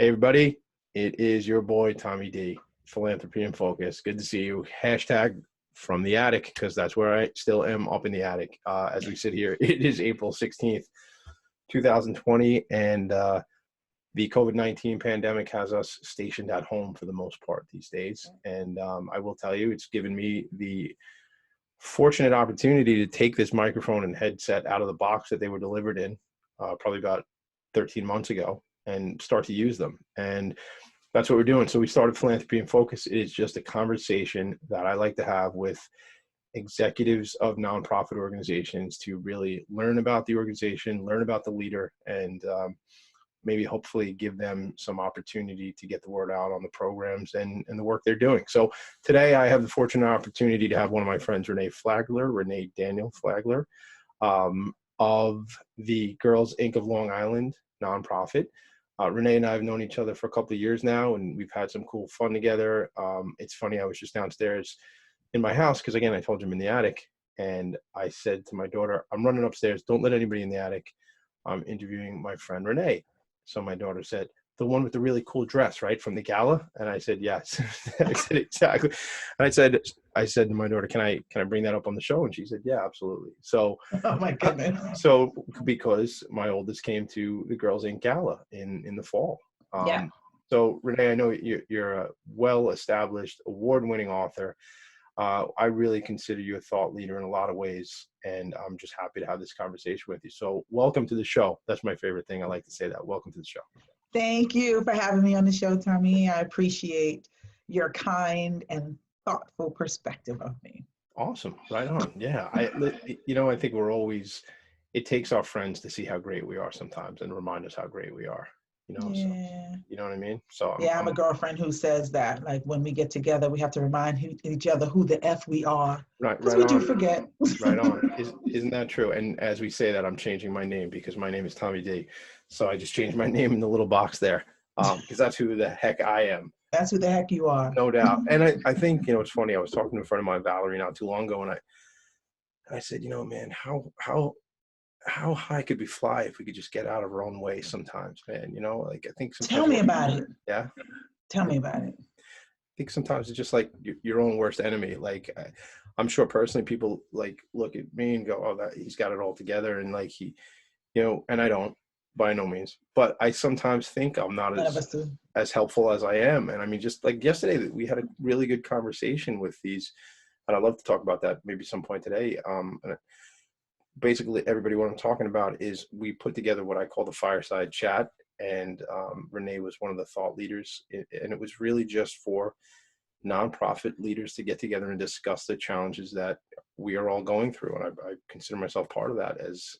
Hey everybody, it is your boy Tommy D, Philanthropy and Phocus. Good to see you. Hashtag from the attic, because that's where I still am, up in the attic as we sit here. It is April 16th, 2020, and the COVID-19 pandemic has us stationed at home for the most part these days. And I will tell you, it's given me the fortunate opportunity to take this microphone and headset out of the box that they were delivered in probably about 13 months ago and start to use them. And that's what we're doing. So we started Philanthropy and Phocus. It is just a conversation that I like to have with executives of nonprofit organizations to really learn about the organization, learn about the leader, and maybe hopefully give them some opportunity to get the word out on the programs and the work they're doing. So today I have the fortunate opportunity to have one of my friends, Renee Daniel Flagler, of the Girls Inc. of Long Island nonprofit. Renee and I have known each other for a couple of years now, and we've had some cool fun together. It's funny, I was just downstairs in my house, because again, I told you I'm in the attic, and I said to my daughter, I'm running upstairs, don't let anybody in the attic. I'm interviewing my friend Renee. So my daughter said, the one with the really cool dress, right, from the gala? And I said, yes. I said, exactly. And I said to my daughter, can I bring that up on the show? And she said, yeah, absolutely. So, oh my goodness. So because my oldest came to the Girls Inc. Gala in the fall. Yeah. So Renee, I know you're a well-established, award-winning author. I really consider you a thought leader in a lot of ways, and I'm just happy to have this conversation with you. So welcome to the show. That's my favorite thing. I like to say that. Welcome to the show. Thank you for having me on the show, Tommy. I appreciate your kind and thoughtful perspective of me. Awesome. Right on. Yeah. I think it takes our friends to see how great we are sometimes and remind us how great we are. Yeah. So, you know what I mean? So I'm a girlfriend who says that, like, when we get together, we have to remind each other who the F we are. Right. Because we do forget. Right on. Isn't that true? And as we say that, I'm changing my name because my name is Tommy D. So I just changed my name in the little box there because that's who the heck I am. That's who the heck you are. No doubt. And I think, it's funny. I was talking to a friend of mine, Valerie, not too long ago, and I said, man, how high could we fly if we could just get out of our own way sometimes, man? I think sometimes. Tell me about it. Yeah. Tell me about it. I think sometimes it's just like your own worst enemy. Like, I'm sure personally people like look at me and go, oh, that he's got it all together. And like and I don't, by no means, but I sometimes think I'm not as helpful as I am. And I mean, just like yesterday, we had a really good conversation with these, and I'd love to talk about that maybe some point today. And basically everybody, what I'm talking about is we put together what I call the fireside chat, and Renee was one of the thought leaders, and it was really just for nonprofit leaders to get together and discuss the challenges that we are all going through. And I consider myself part of that as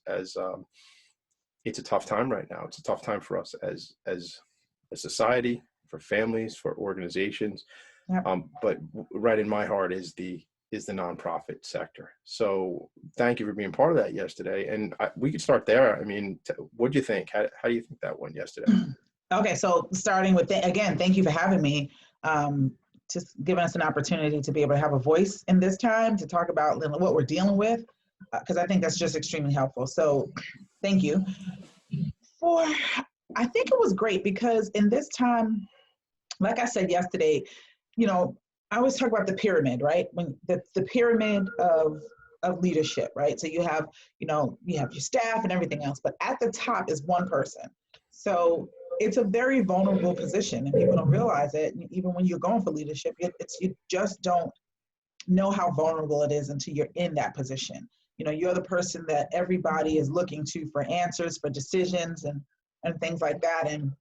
it's a tough time right now. It's a tough time for us as a society, for families, for organizations. Yeah. But right in my heart is the nonprofit sector. So thank you for being part of that yesterday. And we could start there. I mean, what do you think? How do you think that went yesterday? Okay, so starting with, again, thank you for having me. Just giving us an opportunity to be able to have a voice in this time to talk about what we're dealing with, because I think that's just extremely helpful. So thank you. I think it was great because in this time, like I said yesterday, I always talk about the pyramid, right? When the pyramid of leadership, right? So you have your staff and everything else, but at the top is one person. So it's a very vulnerable position, and people don't realize it. Even when you're going for leadership, you just don't know how vulnerable it is until you're in that position. You're the person that everybody is looking to for answers, for decisions, and things like that. And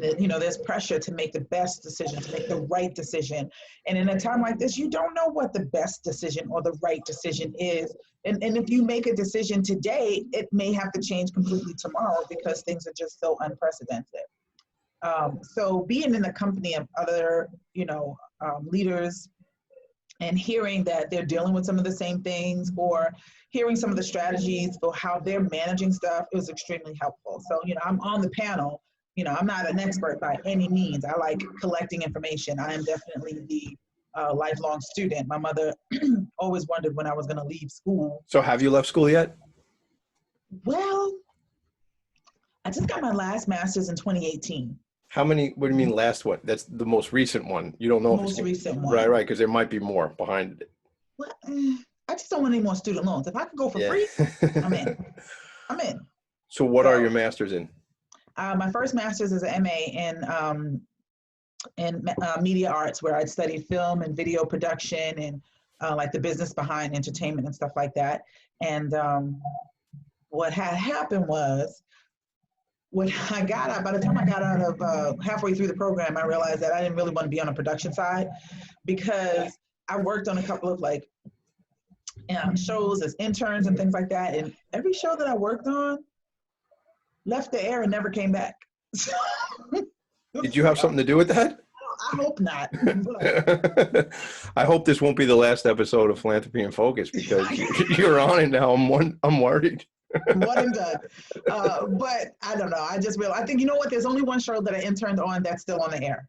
there's pressure to make the best decision, to make the right decision. And in a time like this, you don't know what the best decision or the right decision is. And if you make a decision today, it may have to change completely tomorrow because things are just so unprecedented. So being in the company of other, leaders and hearing that they're dealing with some of the same things, or hearing some of the strategies for how they're managing stuff, it was extremely helpful. So, I'm on the panel. I'm not an expert by any means. I like collecting information. I am definitely the lifelong student. My mother always wondered when I was going to leave school. So have you left school yet? Well, I just got my last master's in 2018. How many, what do you mean last one? That's the most recent one. You don't know if it's Most recent right, one. right, because there might be more behind it. Well, I just don't want any more student loans. If I could go for Yeah. free, I'm in. I'm in. So what are So your masters in? my first master's is an MA in media arts, where I'd studied film and video production and like the business behind entertainment and stuff like that. And what had happened was, when I got out, by the time I got out of halfway through the program, I realized that I didn't really want to be on the production side, because I worked on a couple of like shows as interns and things like that. And every show that I worked on left the air and never came back. Did you have something to do with that? I hope not. I hope this won't be the last episode of Philanthropy and Focus, because you're on it now. I'm worried. One and done. But I don't know. I just realized, I think, you know what? There's only one show that I interned on that's still on the air.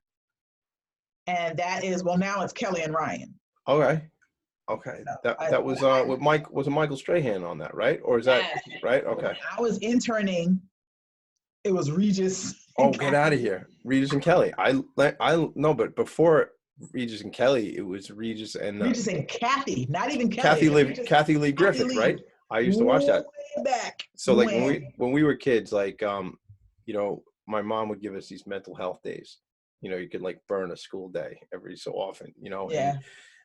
And that is, well, now it's Kelly and Ryan. Okay. Okay. That was with Mike, was it Michael Strahan on that, right? Or is that right? Okay. When I was interning, it was Regis. Oh, get out of here. Regis and Kelly. I no, but before Regis and Kelly, it was Regis and Kathy, not even Kelly. Kathy Lee Griffith, right? I used to watch that. Way back. So like when we were kids, like you know, my mom would give us these mental health days. You know, you could like burn a school day every so often, you know. Yeah.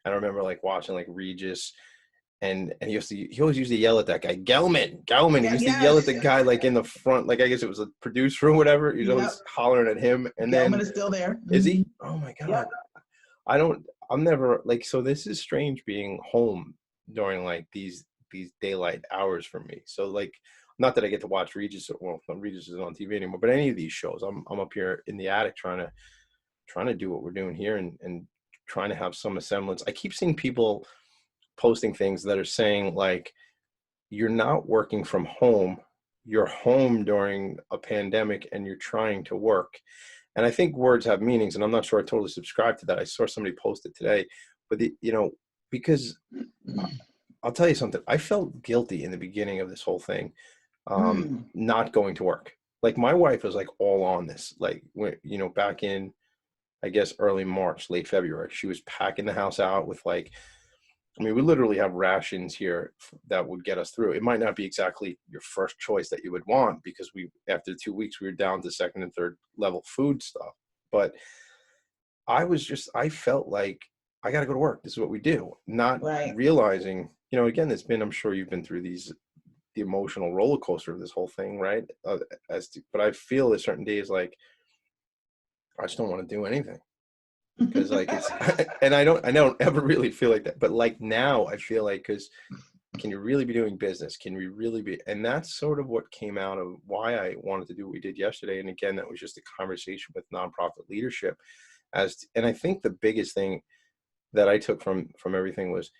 And I remember like watching like Regis, and he always used to yell at that guy, Gelman. He used to yell at the guy like in the front, like I guess it was a producer or whatever. He was always hollering at him. And Gelman then is still there. Is he? Oh my God. Yep. I'm never like, so this is strange being home during like these daylight hours for me. So like, not that I get to watch Regis, well, Regis isn't on TV anymore, but any of these shows, I'm up here in the attic trying to do what we're doing here and trying to have some semblance. I keep seeing people posting things that are saying like, you're not working from home, you're home during a pandemic and you're trying to work. And I think words have meanings, and I'm not sure I totally subscribe to that. I saw somebody post it today, but you know, because I'll tell you something, I felt guilty in the beginning of this whole thing, not going to work. Like my wife was like all on this, like when, you know, back in, I guess, early March, late February, she was packing the house out with like, I mean, we literally have rations here that would get us through. It might not be exactly your first choice that you would want, because after 2 weeks, we were down to second and third level food stuff. But I felt like I but to go to work. This is what we do. Not realizing, you know, again, I'm sure you've been through the emotional roller coaster of this whole thing, right? But I feel there's certain days like, I just don't want to do anything. Because like it's, and I don't ever really feel like that, but like now I feel like, because can you really be doing business? Can we really be? And that's sort of what came out of why I wanted to do what we did yesterday. And again, that was just a conversation with nonprofit leadership. And I think the biggest thing that I took from everything was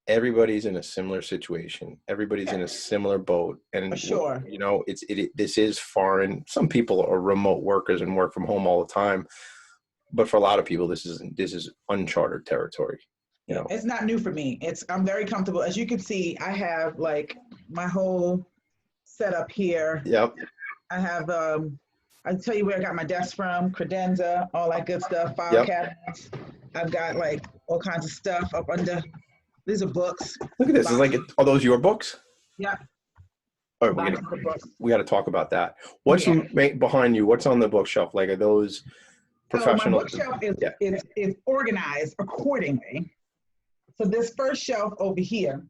everybody's in a similar situation. Everybody's in a similar boat. And for sure, you know, this is foreign. Some people are remote workers and work from home all the time. But for a lot of people, this is uncharted territory. You know, it's not new for me. I'm very comfortable. As you can see, I have like my whole setup here. Yep. I have I'll tell you where I got my desk from, credenza, all that good stuff, file cabinets. I've got like all kinds of stuff up under. These are books. Look at this. It's like, are those your books? Yeah. All right, we got to talk about that. What's behind you? What's on the bookshelf? Like, are those professional? So my bookshelf is organized accordingly. So this first shelf over here,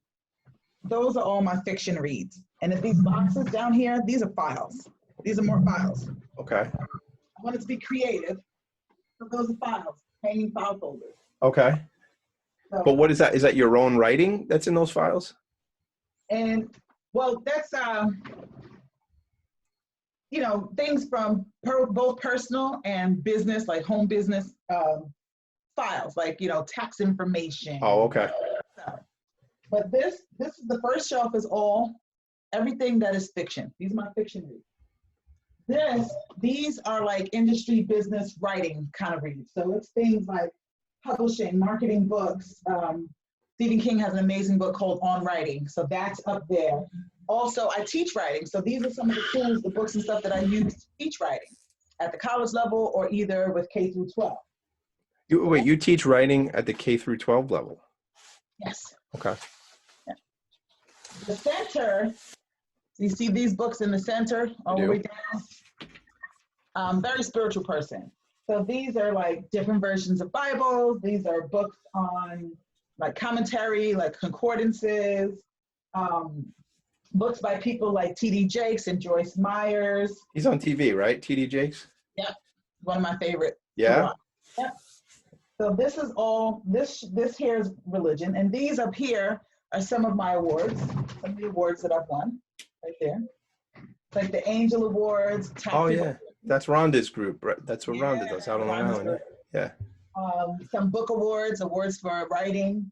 those are all my fiction reads. And if these boxes down here, these are files. These are more files. Okay. I wanted to be creative. So those are files, hanging file folders. Okay. So, but what is that? Is that your own writing that's in those files? And well, that's you know, things from both personal and business, like home business files, like, you know, tax information. Oh, okay. But this is the first shelf is everything that is fiction. These are my fiction reads. These are like industry business writing kind of reads. So it's things like publishing, marketing books. Stephen King has an amazing book called On Writing. So that's up there. Also, I teach writing. So these are some of the tools, the books and stuff that I use to teach writing. at the college level or either with K through 12. Wait, you teach writing at the K through 12 level? Yes. Okay. Yeah. The center, you see these books in the center all the way down? Very spiritual person. So these are like different versions of Bibles. These are books on like commentary, like concordances, books by people like T.D. Jakes and Joyce Myers. He's on TV, right? T.D. Jakes? Yep, one of my favorite. Yeah? Yep. So this is all, this here is religion. And these up here are some of my awards, some of the awards that I've won right there. Like the Angel Awards. Oh, yeah. That's Rhonda's group, right? That's what Rhonda does out on Long Island. Yeah. Some book awards, awards for writing.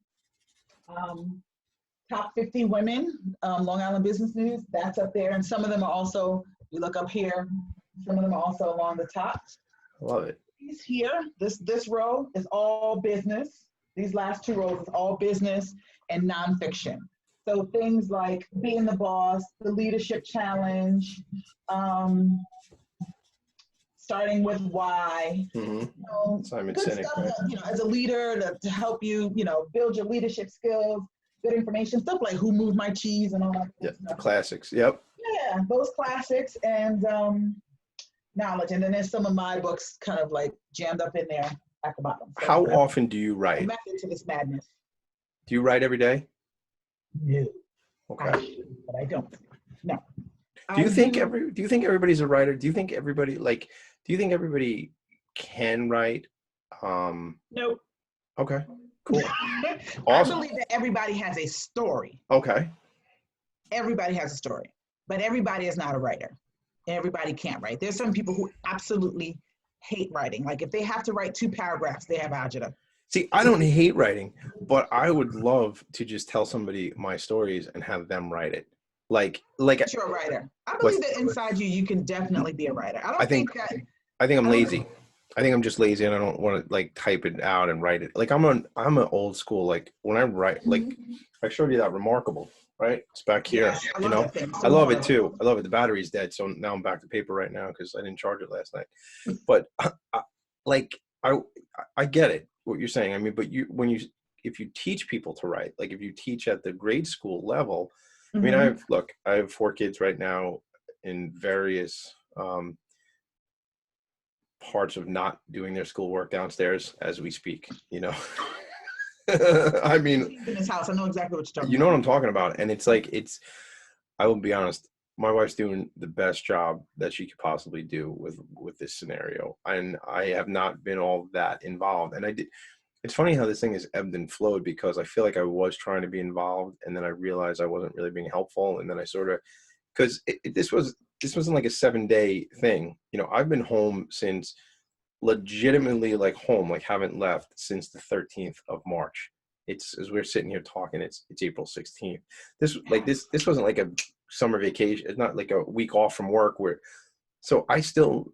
Top 50 women, Long Island Business News, that's up there. And some of them are also, you look up here, some of them are also along the top. I love it. These here, this row is all business. These last two rows is all business and nonfiction. So things like Being the Boss, the Leadership Challenge, Starting with Why. Mm-hmm. Simon Sinek, stuff, right? As a leader to help you, build your leadership skills, good information, stuff like Who Moved My Cheese and all that. Yeah, stuff. the classics. Yep. Yeah, those classics and knowledge. And then there's some of my books kind of like jammed up in there at the bottom. So how often do you write? a method to this madness. Do you write every day? No. Okay. But I don't. No. Do you think everybody's a writer? Do you think everybody can write? Nope. Okay. Cool. Awesome. Awesome. I believe that everybody has a story. Okay. Everybody has a story, but everybody is not a writer. Everybody can't write. There's some people who absolutely hate writing. Like if they have to write 2 paragraphs, they have agita. See, I don't hate writing, but I would love to just tell somebody my stories and have them write it. Like you're a writer. I believe that inside you can definitely be a writer. I think I'm lazy. I think I'm just lazy and I don't want to like type it out and write it. Like I'm an old school. Like when I write, like I showed you that Remarkable, right? It's back here. Yes, I love it too. I love it. The battery's dead, so now I'm back to paper right now because I didn't charge it last night. But I get it what you're saying. I mean, but if you teach people to write, like if you teach at the grade school level, I mean, I have 4 kids right now in various parts of not doing their schoolwork downstairs as we speak, I mean, in this house, I know exactly what you're talking about. You know what I'm talking about. And it's like, I will be honest, my wife's doing the best job that she could possibly do with this scenario. And I have not been all that involved. And it's funny how this thing has ebbed and flowed because I feel like I was trying to be involved and then I realized I wasn't really being helpful. And then I sort of, because this wasn't like a 7-day thing. I've been home since legitimately like home, like haven't left since the 13th of March. It's as we're sitting here talking, it's April 16th. This wasn't like a summer vacation. It's not like a week off from work so I still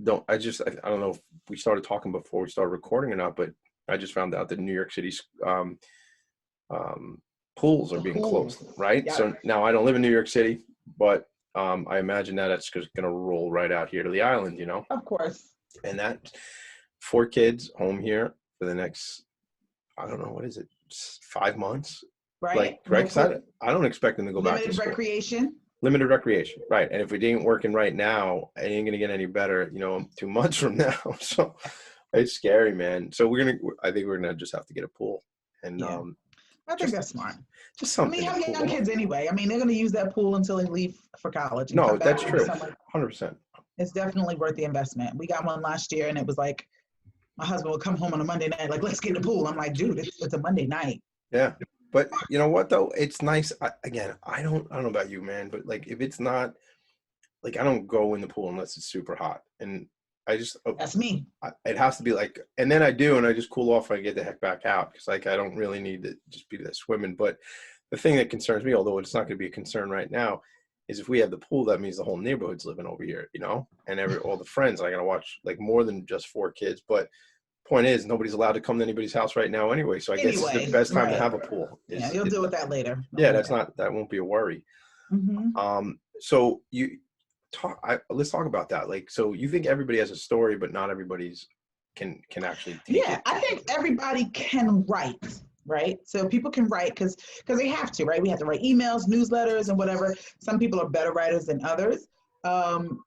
don't, I don't know if we started talking before we started recording or not, but I just found out that New York City's pools are being closed, right? Yeah. So now I don't live in New York City, but I imagine that it's just going to roll right out here to the island, Of course. And that 4 kids home here for the next, I don't know, what is it, 5 months? Right. Right. I don't expect them to go back to school. Limited recreation. Right. And if it ain't working right now, it ain't going to get any better, 2 months from now. So it's scary, man. So I think we're going to just have to get a pool. And I think that's smart. Just something. I mean, you have young kids anyway. I mean, they're going to use that pool until they leave for college. No, that's true. 100%. It's definitely worth the investment. We got one last year and it was like, my husband would come home on a Monday night, like, let's get in the pool. I'm like, dude, it's a Monday night. Yeah. But you know what though? It's nice. I don't know about you, man, but like, if it's not like, I don't go in the pool unless it's super hot. And that's me. It has to be like, and then I do, and I just cool off and I get the heck back out. Cause like, I don't really need to just be there swimming. But the thing that concerns me, although it's not going to be a concern right now, is if we have the pool, that means the whole neighborhood's living over here, and all the friends. I got to watch like more than just 4 kids. But point is, nobody's allowed to come to anybody's house right now anyway. So I guess it's the best time to have a pool. You'll deal with that later. Yeah, that won't be a worry. Mm-hmm. So you let's talk about that. Like, so you think everybody has a story, but not everybody's can actually take it. I think everybody can write, right? So people can write because they have to, right? We have to write emails, newsletters, and whatever. Some people are better writers than others. I'm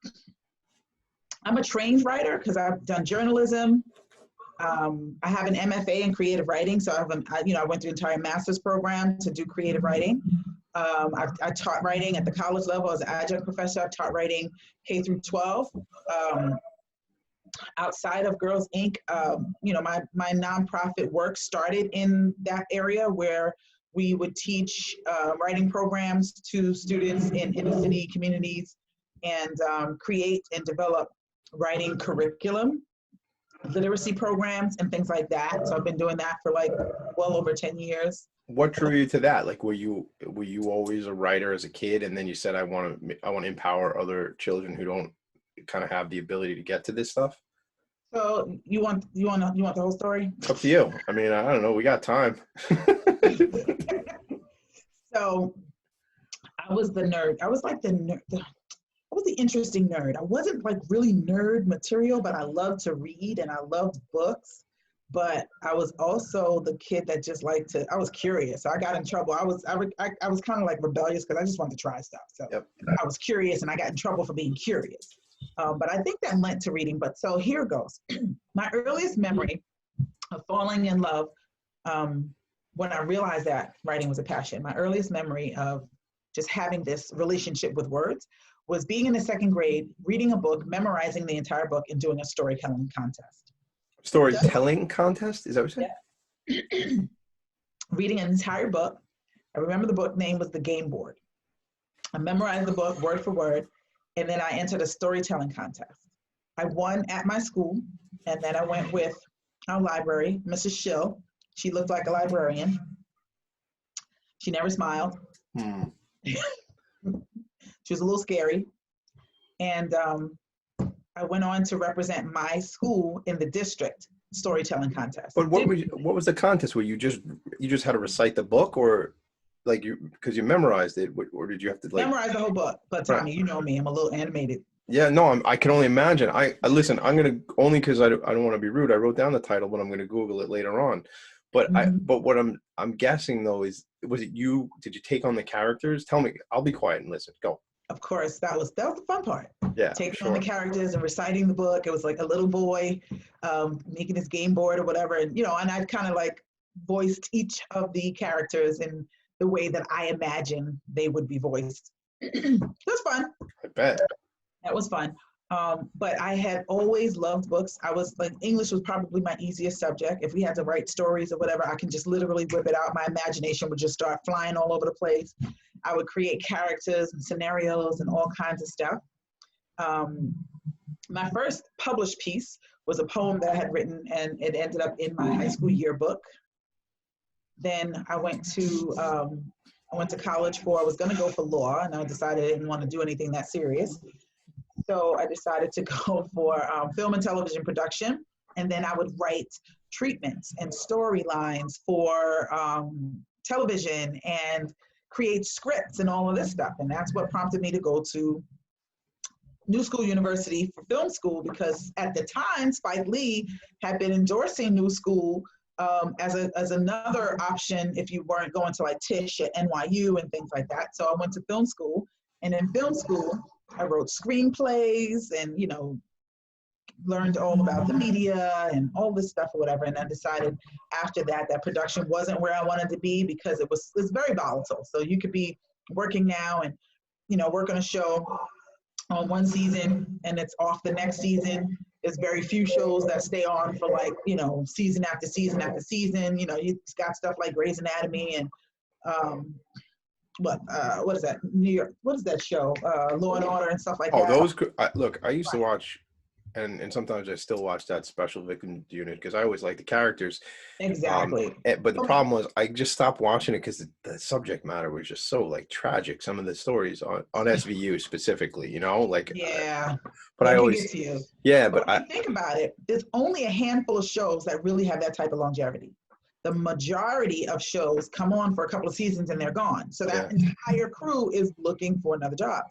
a trained writer because I've done journalism. I have an MFA in creative writing, so I went through an entire master's program to do creative writing. I taught writing at the college level as an adjunct professor. I've taught writing K through 12. Outside of Girls Inc., my nonprofit work started in that area where we would teach writing programs to students in inner city communities and create and develop writing curriculum, literacy programs, and things like that. So I've been doing that for like well over 10 years. What drew you to that? Like, were you always a writer as a kid, and then you said, I want to empower other children who don't kind of have the ability to get to this stuff? So you want the whole story? It's up to you. I mean, I don't know. We got time. So I was the nerd. I was like the nerd. I was the interesting nerd. I wasn't like really nerd material, but I loved to read and I loved books. But I was also the kid that just liked to. I was curious. So I got in trouble. I was kind of like rebellious because I just wanted to try stuff. So yep. I was curious, and I got in trouble for being curious. But I think that led to reading. But so here goes. My earliest memory of falling in love, when I realized that writing was a passion, my earliest memory of just having this relationship with words was being in the second grade, reading a book, memorizing the entire book, and doing a storytelling contest. Storytelling contest? Is that what you said? Yeah. Reading an entire book. I remember the book name was The Game Board. I memorized the book word for word, and then I entered a storytelling contest. I won at my school, and then I went with our library, Mrs. Schill. She looked like a librarian. She never smiled. She was a little scary. And I went on to represent my school in the district storytelling contest. But what was the contest? Where you just had to recite the book, or like because you memorized it, or did you have to like memorize the whole book? But Tommy, you know me, I'm a little animated. Yeah, no, I can only imagine. I listen. I'm gonna only because I don't want to be rude. I wrote down the title, but I'm gonna Google it later on. But but what I'm guessing though is, was it you? Did you take on the characters? Tell me. I'll be quiet and listen. Go. Of course, that was the fun part. Yeah, taking on the characters and reciting the book. It was like a little boy making his game board or whatever, and and I kind of like voiced each of the characters in the way that I imagine they would be voiced. It was fun. I bet. That was fun. But I had always loved books. I was like, English was probably my easiest subject. If we had to write stories or whatever, I can just literally whip it out. My imagination would just start flying all over the place. I would create characters and scenarios and all kinds of stuff. My first published piece was a poem that I had written, and it ended up in my high school yearbook. Then I went to college I was going to go for law, and I decided I didn't want to do anything that serious. So I decided to go for film and television production, and then I would write treatments and storylines for television and create scripts and all of this stuff. And that's what prompted me to go to New School University for film school, because at the time, Spike Lee had been endorsing New School as another option if you weren't going to like Tisch at NYU and things like that. So I went to film school, and in film school, I wrote screenplays and, learned all about the media and all this stuff or whatever. And I decided after that production wasn't where I wanted to be, because it's very volatile. So you could be working now and, work on a show on one season and it's off the next season. There's very few shows that stay on for like, season after season after season. You've got stuff like Grey's Anatomy and, what is that? New York. What is that show? Law and Order and stuff like that. Those. Look, I used to watch, and sometimes I still watch that Special Victims Unit because I always like the characters. Exactly. But the problem was I just stopped watching it because the subject matter was just so like tragic. Some of the stories on SVU specifically, like. Yeah. But I always. Get to you. Yeah, but I think about it. There's only a handful of shows that really have that type of longevity. The majority of shows come on for a couple of seasons and they're gone. So that entire crew is looking for another job.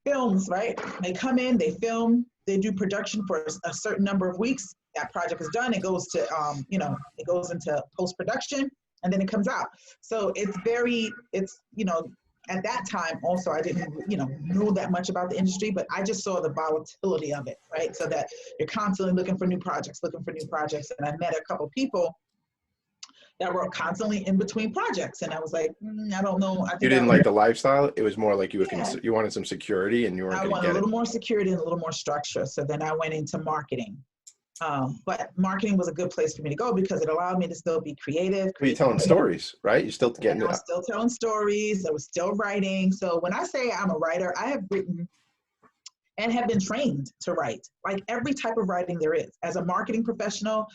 films, right? They come in, they film, they do production for a certain number of weeks. That project is done. It goes to, it goes into post production, and then it comes out. So at that time also I didn't, know that much about the industry, but I just saw the volatility of it, right? So that you're constantly looking for new projects, and I met a couple people that were constantly in between projects, and I was like, I don't know. I You think didn't like the lifestyle. It was more like you yeah, you wanted some security, and you weren't I going to wanted a get it. little more security and a little more structure. So then I went into marketing. But marketing was a good place for me to go because it allowed me to still be creative. But you're telling stories, right? You're still getting And I it. was still telling stories. I was still writing. So when I say I'm a writer, I have written and have been trained to write, like every type of writing there is. As a marketing professional,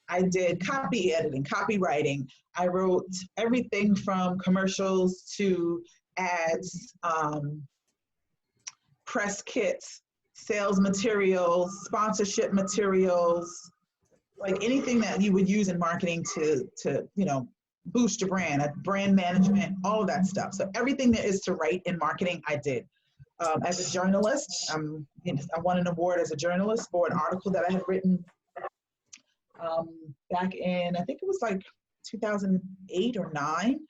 I did copy editing, copywriting. I wrote everything from commercials to ads, press kits, sales materials, sponsorship materials, like anything that you would use in marketing to boost your brand, brand management, all of that stuff. So everything there is to write in marketing, I did. As a journalist, I won an award as a journalist for an article that I had written back in, I think it was like 2008 or 9.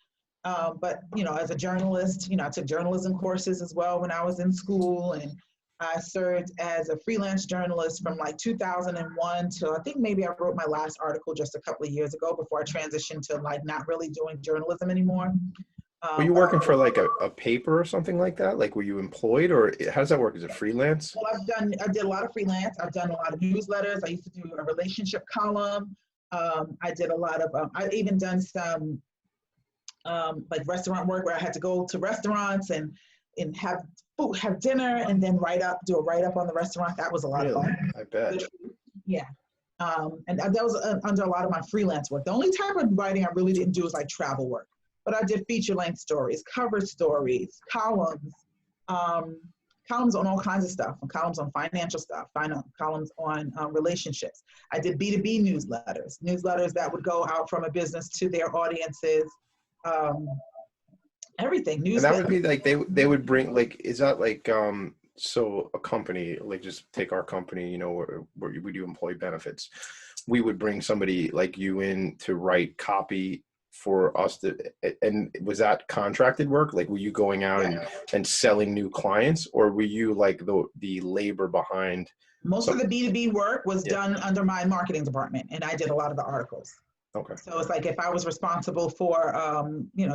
But as a journalist, I took journalism courses as well when I was in school, and I served as a freelance journalist from like 2001 till I think maybe I wrote my last article just a couple of years ago before I transitioned to like not really doing journalism anymore. Were you working for like a paper or something like that? Like, were you employed, or how does that work? Is it freelance? Well, I did a lot of freelance. I've done a lot of newsletters. I used to do a relationship column. I did a lot of, I've even done some like restaurant work where I had to go to restaurants and have food, have dinner, and then do a write up on the restaurant. That was a lot of fun. I bet. Yeah. And that was under a lot of my freelance work. The only type of writing I really didn't do was like travel work, but I did feature length stories, cover stories, columns, columns on all kinds of stuff, columns on financial stuff, columns on relationships. I did B2B newsletters that would go out from a business to their audiences. Everything And that would be like they would bring, like, is that like so a company, like, just take our company, where we do employee benefits, we would bring somebody like you in to write copy for us and was that contracted work? Like, were you going out and selling new clients, or were you like the labor behind? Most of the B2B work was done under my marketing department, and I did a lot of the articles. Okay. So it's like if I was responsible for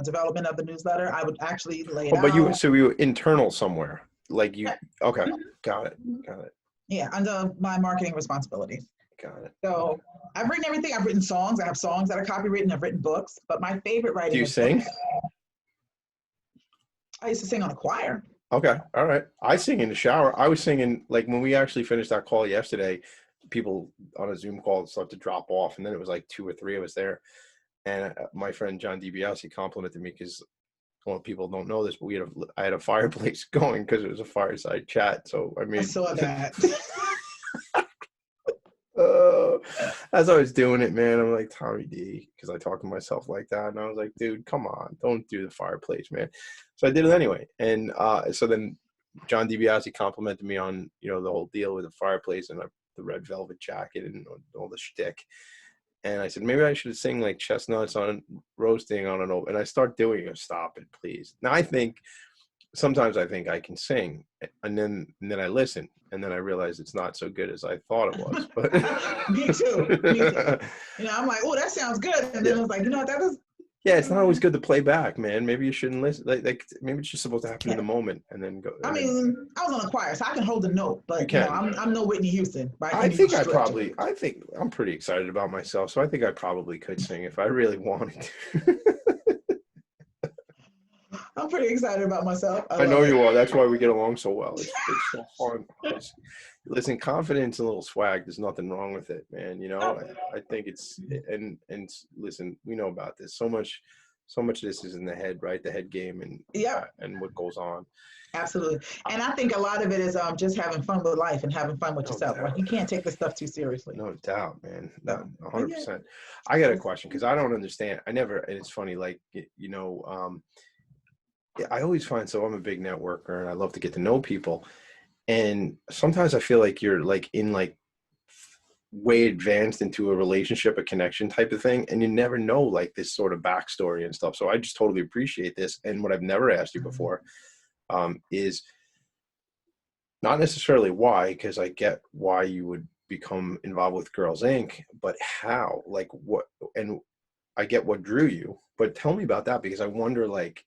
development of the newsletter, I would actually lay it out. But you were internal somewhere, like you. Okay, got it. Yeah, under my marketing responsibilities. Got it. So I've written everything. I've written songs. I have songs that are copywritten. I've written books. But my favorite writing. Do you sing? Books. I used to sing on a choir. Okay, all right. I sing in the shower. I was singing, like, when we actually finished that call yesterday, people on a Zoom call started to drop off, and then it was like 2 or 3 of us there. And my friend John DiBiase complimented me because, well, people don't know this, but I had a fireplace going because it was a fireside chat. So I saw that. As I was doing it, man, I'm like, Tommy D, because I talk to myself like that, and I was like, dude, come on, don't do the fireplace, man. So I did it anyway, and so then John DiBiase complimented me on the whole deal with the fireplace and the red velvet jacket and all the shtick. And I said, maybe I should sing like chestnuts on roasting on an open. And I start doing it. Stop it, please. Now sometimes I think I can sing, and then I listen, and then I realize it's not so good as I thought it was. But me too. I'm like, oh, that sounds good, and then I was like, that is. Yeah, it's not always good to play back, man. Maybe you shouldn't listen. Like maybe it's just supposed to happen in the moment and then go. I was on a choir, so I can hold a note, but I'm no Whitney Houston. I think I'm pretty excited about myself, so I think I probably could sing if I really wanted to. I'm pretty excited about myself. I know you are. That's why we get along so well. It's so fun. Listen, confidence and a little swag, there's nothing wrong with it, man. I think it's, and listen, we know about this. So much of this is in the head, right? The head game and what goes on. Absolutely. And I think a lot of it is just having fun with life and having fun with yourself. Like, you can't take this stuff too seriously. No doubt, man. No, 100%. I got a question because I don't understand. And it's funny, like, I always find, so I'm a big networker and I love to get to know people. And sometimes I feel like you're like in like way advanced into a relationship, a connection type of thing. And you never know like this sort of backstory and stuff. So I just totally appreciate this. And what I've never asked you before is not necessarily why, because I get why you would become involved with Girls Inc., but how, like what, and I get what drew you, but tell me about that because I wonder like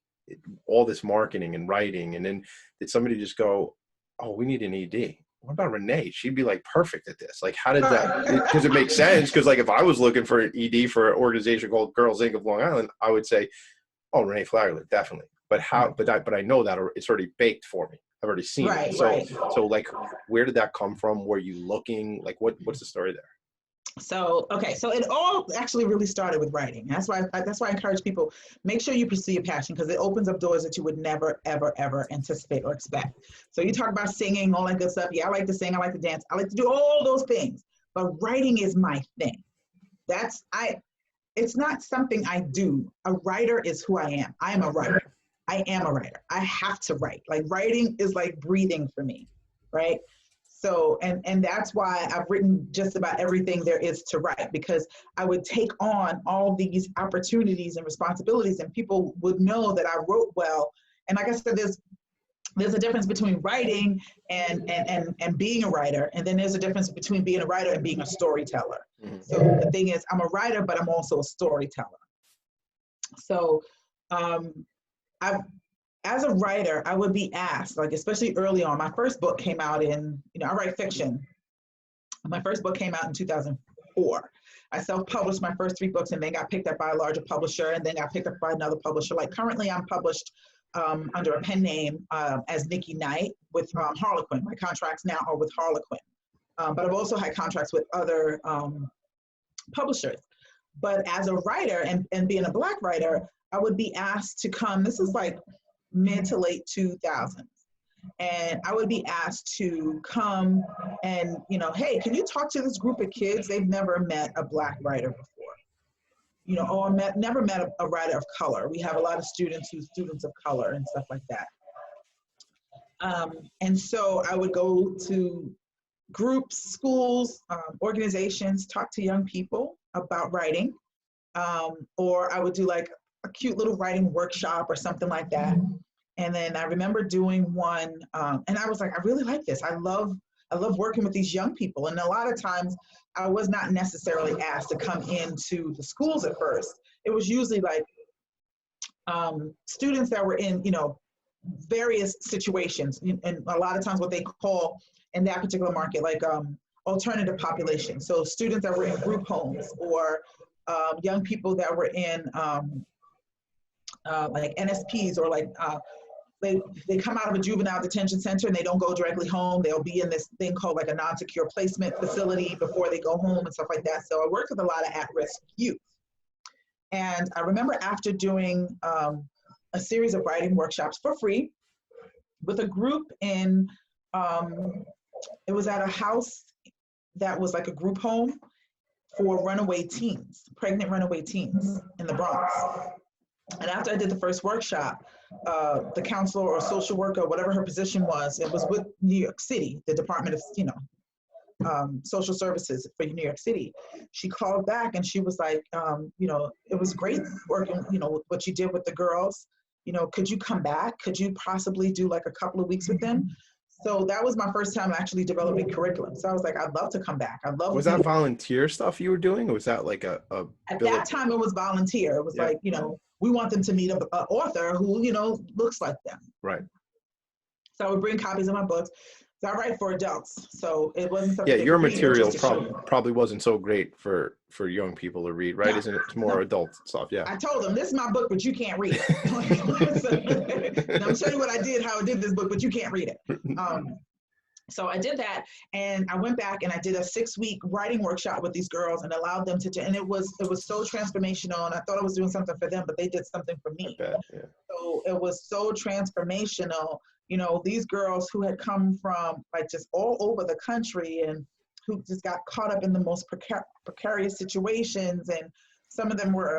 all this marketing and writing, and then did somebody just go, oh, we need an ED? What about Renee? She'd be like perfect at this. Like, how did that? Because it makes sense. Because like if I was looking for an ED for an organization called Girls Inc. of Long Island, I would say, oh, Renee Flagler, definitely. But how? But I know that it's already baked for me. I've already seen it. So like, where did that come from? Were you looking? Like, what's the story there? So, okay, so it all actually really started with writing. That's why I encourage people, make sure you pursue your passion because it opens up doors that you would never, ever, ever anticipate or expect. So you talk about singing, all that good stuff. Yeah, I like to sing, I like to dance, I like to do all those things, but writing is my thing. It's not something I do. A writer is who I am. I am a writer. I am a writer. I have to write. Like writing is like breathing for me, right? So, and that's why I've written just about everything there is to write, because I would take on all these opportunities and responsibilities and people would know that I wrote well. And like I said, there's a difference between writing and being a writer. And then there's a difference between being a writer and being a storyteller. Mm-hmm. So the thing is, I'm a writer, but I'm also a storyteller. So as a writer, I would be asked, like, especially early on, my first book came out in, I write fiction. My first book came out in 2004. I self-published my first 3 books and then got picked up by a larger publisher and then got picked up by another publisher. Like currently I'm published under a pen name as Nikki Knight with Harlequin. My contracts now are with Harlequin. But I've also had contracts with other publishers. But as a writer and being a Black writer, I would be asked to come, this is like mid to late 2000s. And I would be asked to come and, hey, can you talk to this group of kids? They've never met a Black writer before. Or never met a writer of color. We have a lot of students who's students of color and stuff like that. And so I would go to groups, schools, organizations, talk to young people about writing. Or I would do like a cute little writing workshop or something like that. And then I remember doing one, and I was like, I really like this. I love working with these young people. And a lot of times I was not necessarily asked to come into the schools at first. It was usually like students that were in, various situations. And a lot of times what they call in that particular market, like alternative population. So students that were in group homes or young people that were in like NSPs or like they come out of a juvenile detention center and they don't go directly home. They'll be in this thing called like a non-secure placement facility before they go home and stuff like that. So I worked with a lot of at-risk youth. And I remember after doing a series of writing workshops for free with a group in, it was at a house that was like a group home for runaway teens, pregnant runaway teens in the Bronx. And after I did the first workshop, the counselor or social worker, whatever her position was, it was with New York City, the Department of, Social Services for New York City. She called back and she was like, it was great working, what you did with the girls. Could you come back? Could you possibly do like a couple of weeks with them? So that was my first time actually developing curriculum. So I was like, I'd love to come back. Was that volunteer stuff you were doing, or was that like a at that time it was volunteer. It was like, we want them to meet an author who, looks like them. Right. So I would bring copies of my books. So I write for adults. So it wasn't something. Yeah, your material probably wasn't so great for young people to read, right? No, Isn't it? It's more adult stuff. Yeah. I told them, this is my book, but you can't read it. And I'm showing you what I did, how I did this book, but you can't read it. So I did that, and I went back and I did a 6-week writing workshop with these girls and allowed them to, and it was so transformational. And I thought I was doing something for them, but they did something for me. Yeah. So it was so transformational. These girls who had come from like just all over the country and who just got caught up in the most precarious situations and some of them were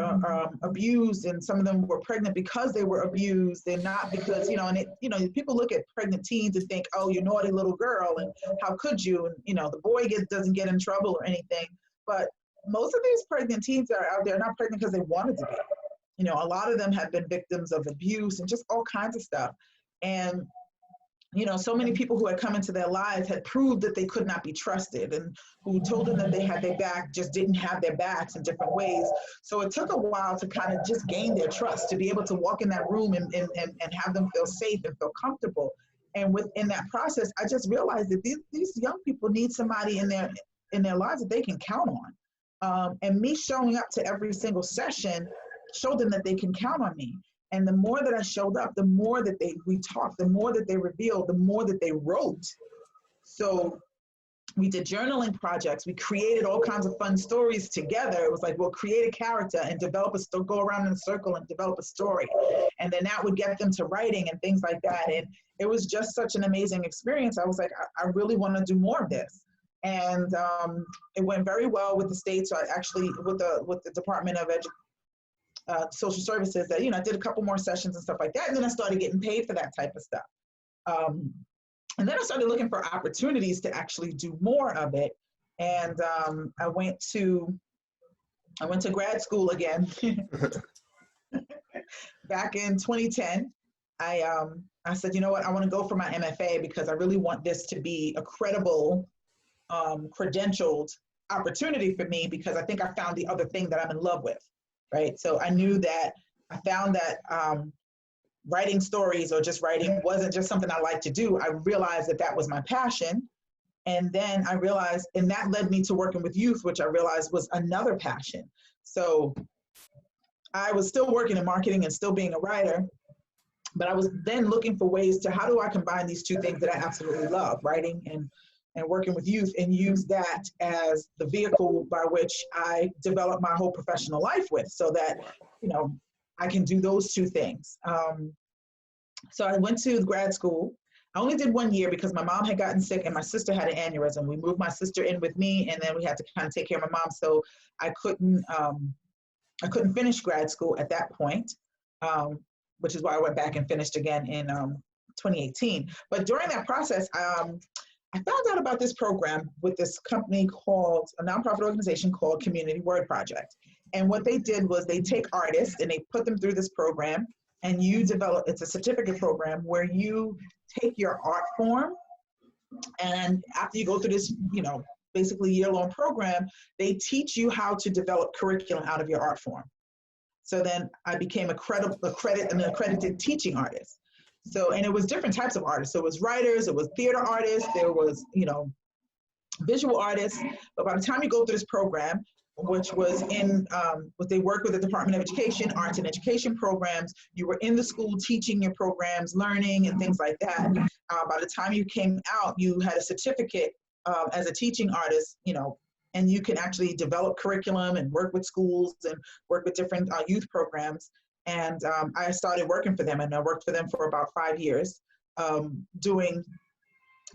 abused, and some of them were pregnant because they were abused, and not because, people look at pregnant teens and think, oh, you naughty little girl, and how could you? And, the boy doesn't get in trouble or anything. But most of these pregnant teens that are out there are not pregnant because they wanted to be. A lot of them have been victims of abuse and just all kinds of stuff. And so many people who had come into their lives had proved that they could not be trusted, and who told them that they had their back just didn't have their backs in different ways. So it took a while to kind of just gain their trust, to be able to walk in that room and have them feel safe and feel comfortable. And within that process, I just realized that these young people need somebody in their lives that they can count on. And me showing up to every single session showed them that they can count on me. And the more that I showed up, the more that we talked, the more that they revealed, the more that they wrote. So we did journaling projects. We created all kinds of fun stories together. It was like, we'll create a character and develop go around in a circle and develop a story. And then that would get them to writing and things like that. And it was just such an amazing experience. I was like, I really want to do more of this. And it went very well with the state. So I actually, with the Department of Social Services, that, I did a couple more sessions and stuff like that. And then I started getting paid for that type of stuff. And then I started looking for opportunities to actually do more of it. And I went to grad school again. Back in 2010, I said, you know what, I want to go for my MFA, because I really want this to be a credible, credentialed opportunity for me, because I think I found the other thing that I'm in love with. Right. So I knew that I found that writing stories or just writing wasn't just something I liked to do. I realized that was my passion. And then I realized, and that led me to working with youth, which I realized was another passion. So I was still working in marketing and still being a writer, but I was then looking for ways to, how do I combine these two things that I absolutely love, writing and working with youth, and use that as the vehicle by which I develop my whole professional life with, so that, I can do those two things. So I went to grad school. I only did 1 year because my mom had gotten sick and my sister had an aneurysm. We moved my sister in with me, and then we had to kind of take care of my mom. So I couldn't finish grad school at that point, which is why I went back and finished again in 2018. But during that process, I found out about this program with this company called, a nonprofit organization called Community Word Project. And what they did was they take artists and they put them through this program, and it's a certificate program where you take your art form, and after you go through this, basically year-long program, they teach you how to develop curriculum out of your art form. So then I became an accredited teaching artist. So, and it was different types of artists. So it was writers, it was theater artists, there was, visual artists. But by the time you go through this program, which was what they work with the Department of Education, arts and education programs, you were in the school teaching your programs, learning and things like that. By the time you came out, you had a certificate as a teaching artist, and you can actually develop curriculum and work with schools and work with different youth programs. And I started working for them, and I worked for them for about 5 years, doing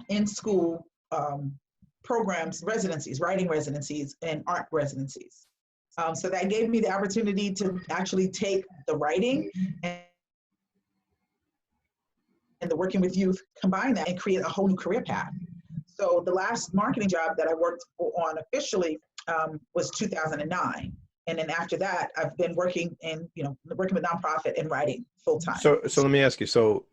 in-school programs, residencies, writing residencies, and art residencies. So that gave me the opportunity to actually take the writing and the working with youth, combine that and create a whole new career path. So the last marketing job that I worked on officially was 2009. And then after that, I've been working with nonprofit and writing full time. So let me ask you, so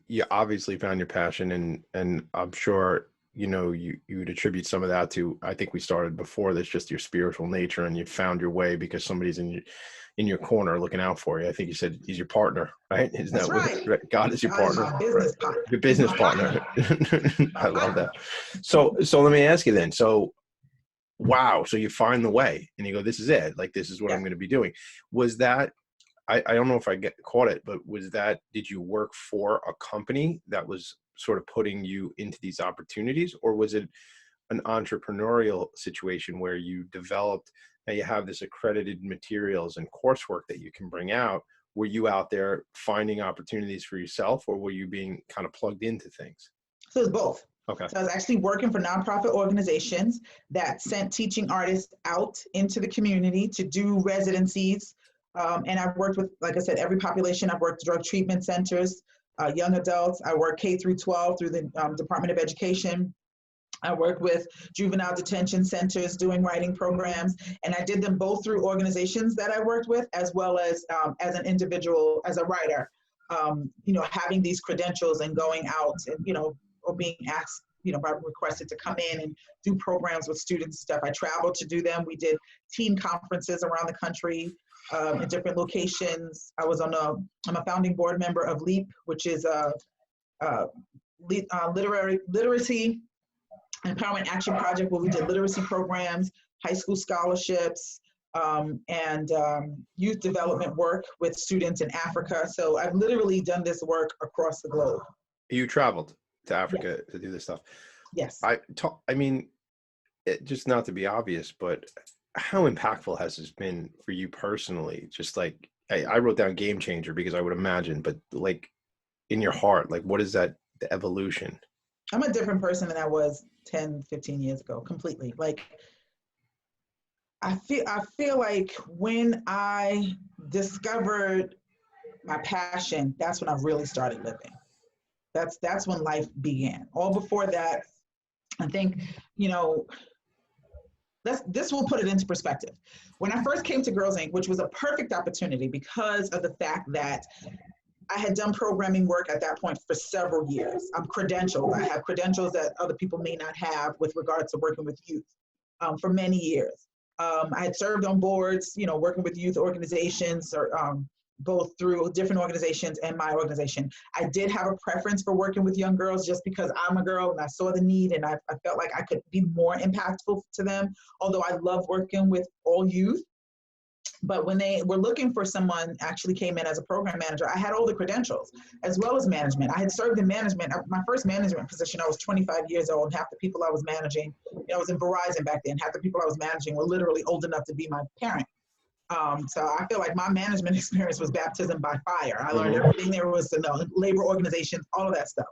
you obviously found your passion, and I'm sure, you would attribute some of that to, I think we started before this, just your spiritual nature, and you found your way because somebody's in your corner looking out for you. I think you said he's your partner, right? Isn't That's that right. what God is your partner? My business partner. Your business partner. I love that. So let me ask you then. So, wow. So you find the way and you go, this is it. Like, this is what I'm going to be doing. Was that, I don't know if I caught it, but did you work for a company that was sort of putting you into these opportunities, or was it an entrepreneurial situation where you developed, now you have this accredited materials and coursework that you can bring out? Were you out there finding opportunities for yourself, or were you being kind of plugged into things? So it's both. Okay. So I was actually working for nonprofit organizations that sent teaching artists out into the community to do residencies. And I've worked with, like I said, every population. I've worked drug treatment centers, young adults. I work K through 12 through the Department of Education. I worked with juvenile detention centers doing writing programs, and I did them both through organizations that I worked with, as well as an individual, as a writer. Having these credentials and going out and, or being asked, requested to come in and do programs with students and stuff. I traveled to do them. We did teen conferences around the country in different locations. I'm a founding board member of LEAP, which is literacy Empowerment Action Project, where we did literacy programs, high school scholarships, and youth development work with students in Africa. So I've literally done this work across the globe. You traveled to Africa to do this stuff. Yes. Just not to be obvious, but how impactful has this been for you personally? Just like, I wrote down game changer because I would imagine, but like in your heart, like what is that, the evolution? I'm a different person than I was 10, 15 years ago, completely. Like, I feel like when I discovered my passion, that's when I really started living. That's when life began. All before that, I think, this will put it into perspective. When I first came to Girls Inc., which was a perfect opportunity because of the fact that I had done programming work at that point for several years. I'm credentialed. I have credentials that other people may not have with regards to working with youth for many years. I had served on boards, working with youth organizations, or both through different organizations and my organization. I did have a preference for working with young girls just because I'm a girl and I saw the need, and I felt like I could be more impactful to them, although I love working with all youth. But when they were looking for someone, actually came in as a program manager, I had all the credentials as well as management. I had served in management. My first management position, I was 25 years old, and half the people I was managing, I was in Verizon back then, half the people I was managing were literally old enough to be my parent. So I feel like my management experience was baptism by fire. I learned everything there was to know, labor organizations, all of that stuff.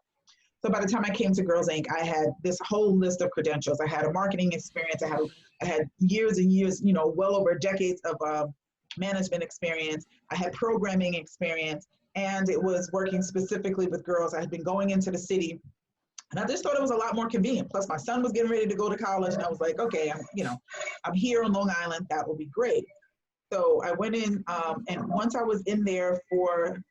So by the time I came to Girls Inc., I had this whole list of credentials. I had a marketing experience. I had years and years, well over decades of management experience. I had programming experience, and it was working specifically with girls. I had been going into the city, and I just thought it was a lot more convenient. Plus, my son was getting ready to go to college, and I was like, okay, I'm here on Long Island. That will be great. So I went in, and once I was in there for,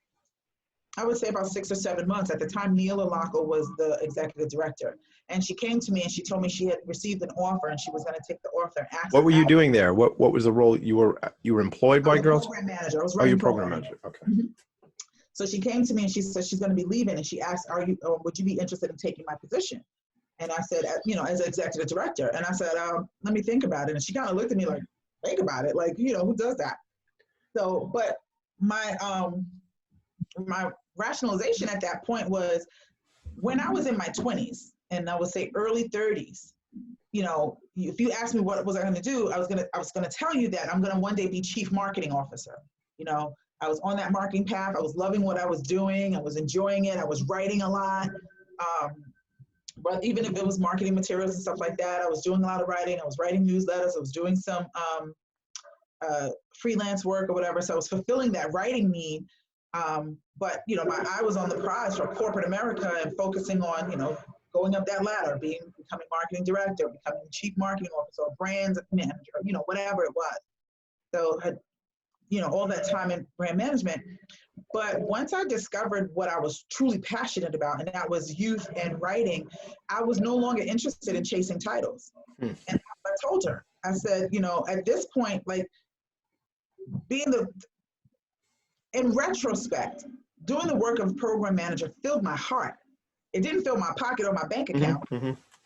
I would say about 6 or 7 months. At the time, Neela Lockel was the executive director. And she came to me and she told me she had received an offer and she was going to take the offer. What were you doing there? What was the role? You were employed by Girls? Program manager. I was running program manager. Okay. Mm-hmm. So she came to me and she said she's going to be leaving, and she asked, would you be interested in taking my position? And I said, as executive director. And I said, let me think about it. And she kind of looked at me like, think about it. Like, who does that? So, but my rationalization at that point was, when I was in my 20s and I would say early 30s, if you asked me what was I going to do, I was going to tell you that I'm going to one day be chief marketing officer. I was on that marketing path. I was loving what I was doing. I was enjoying it. I was writing a lot. But even if it was marketing materials and stuff like that, I was doing a lot of writing. I was writing newsletters. I was doing some freelance work or whatever. So I was fulfilling that writing need. But, my eye was on the prize for corporate America and focusing on, going up that ladder, becoming marketing director, becoming chief marketing officer, brand manager, whatever it was. So I had, all that time in brand management. But once I discovered what I was truly passionate about, and that was youth and writing, I was no longer interested in chasing titles. And I told her, I said, at this point, like, in retrospect, doing the work of program manager filled my heart. It didn't fill my pocket or my bank account.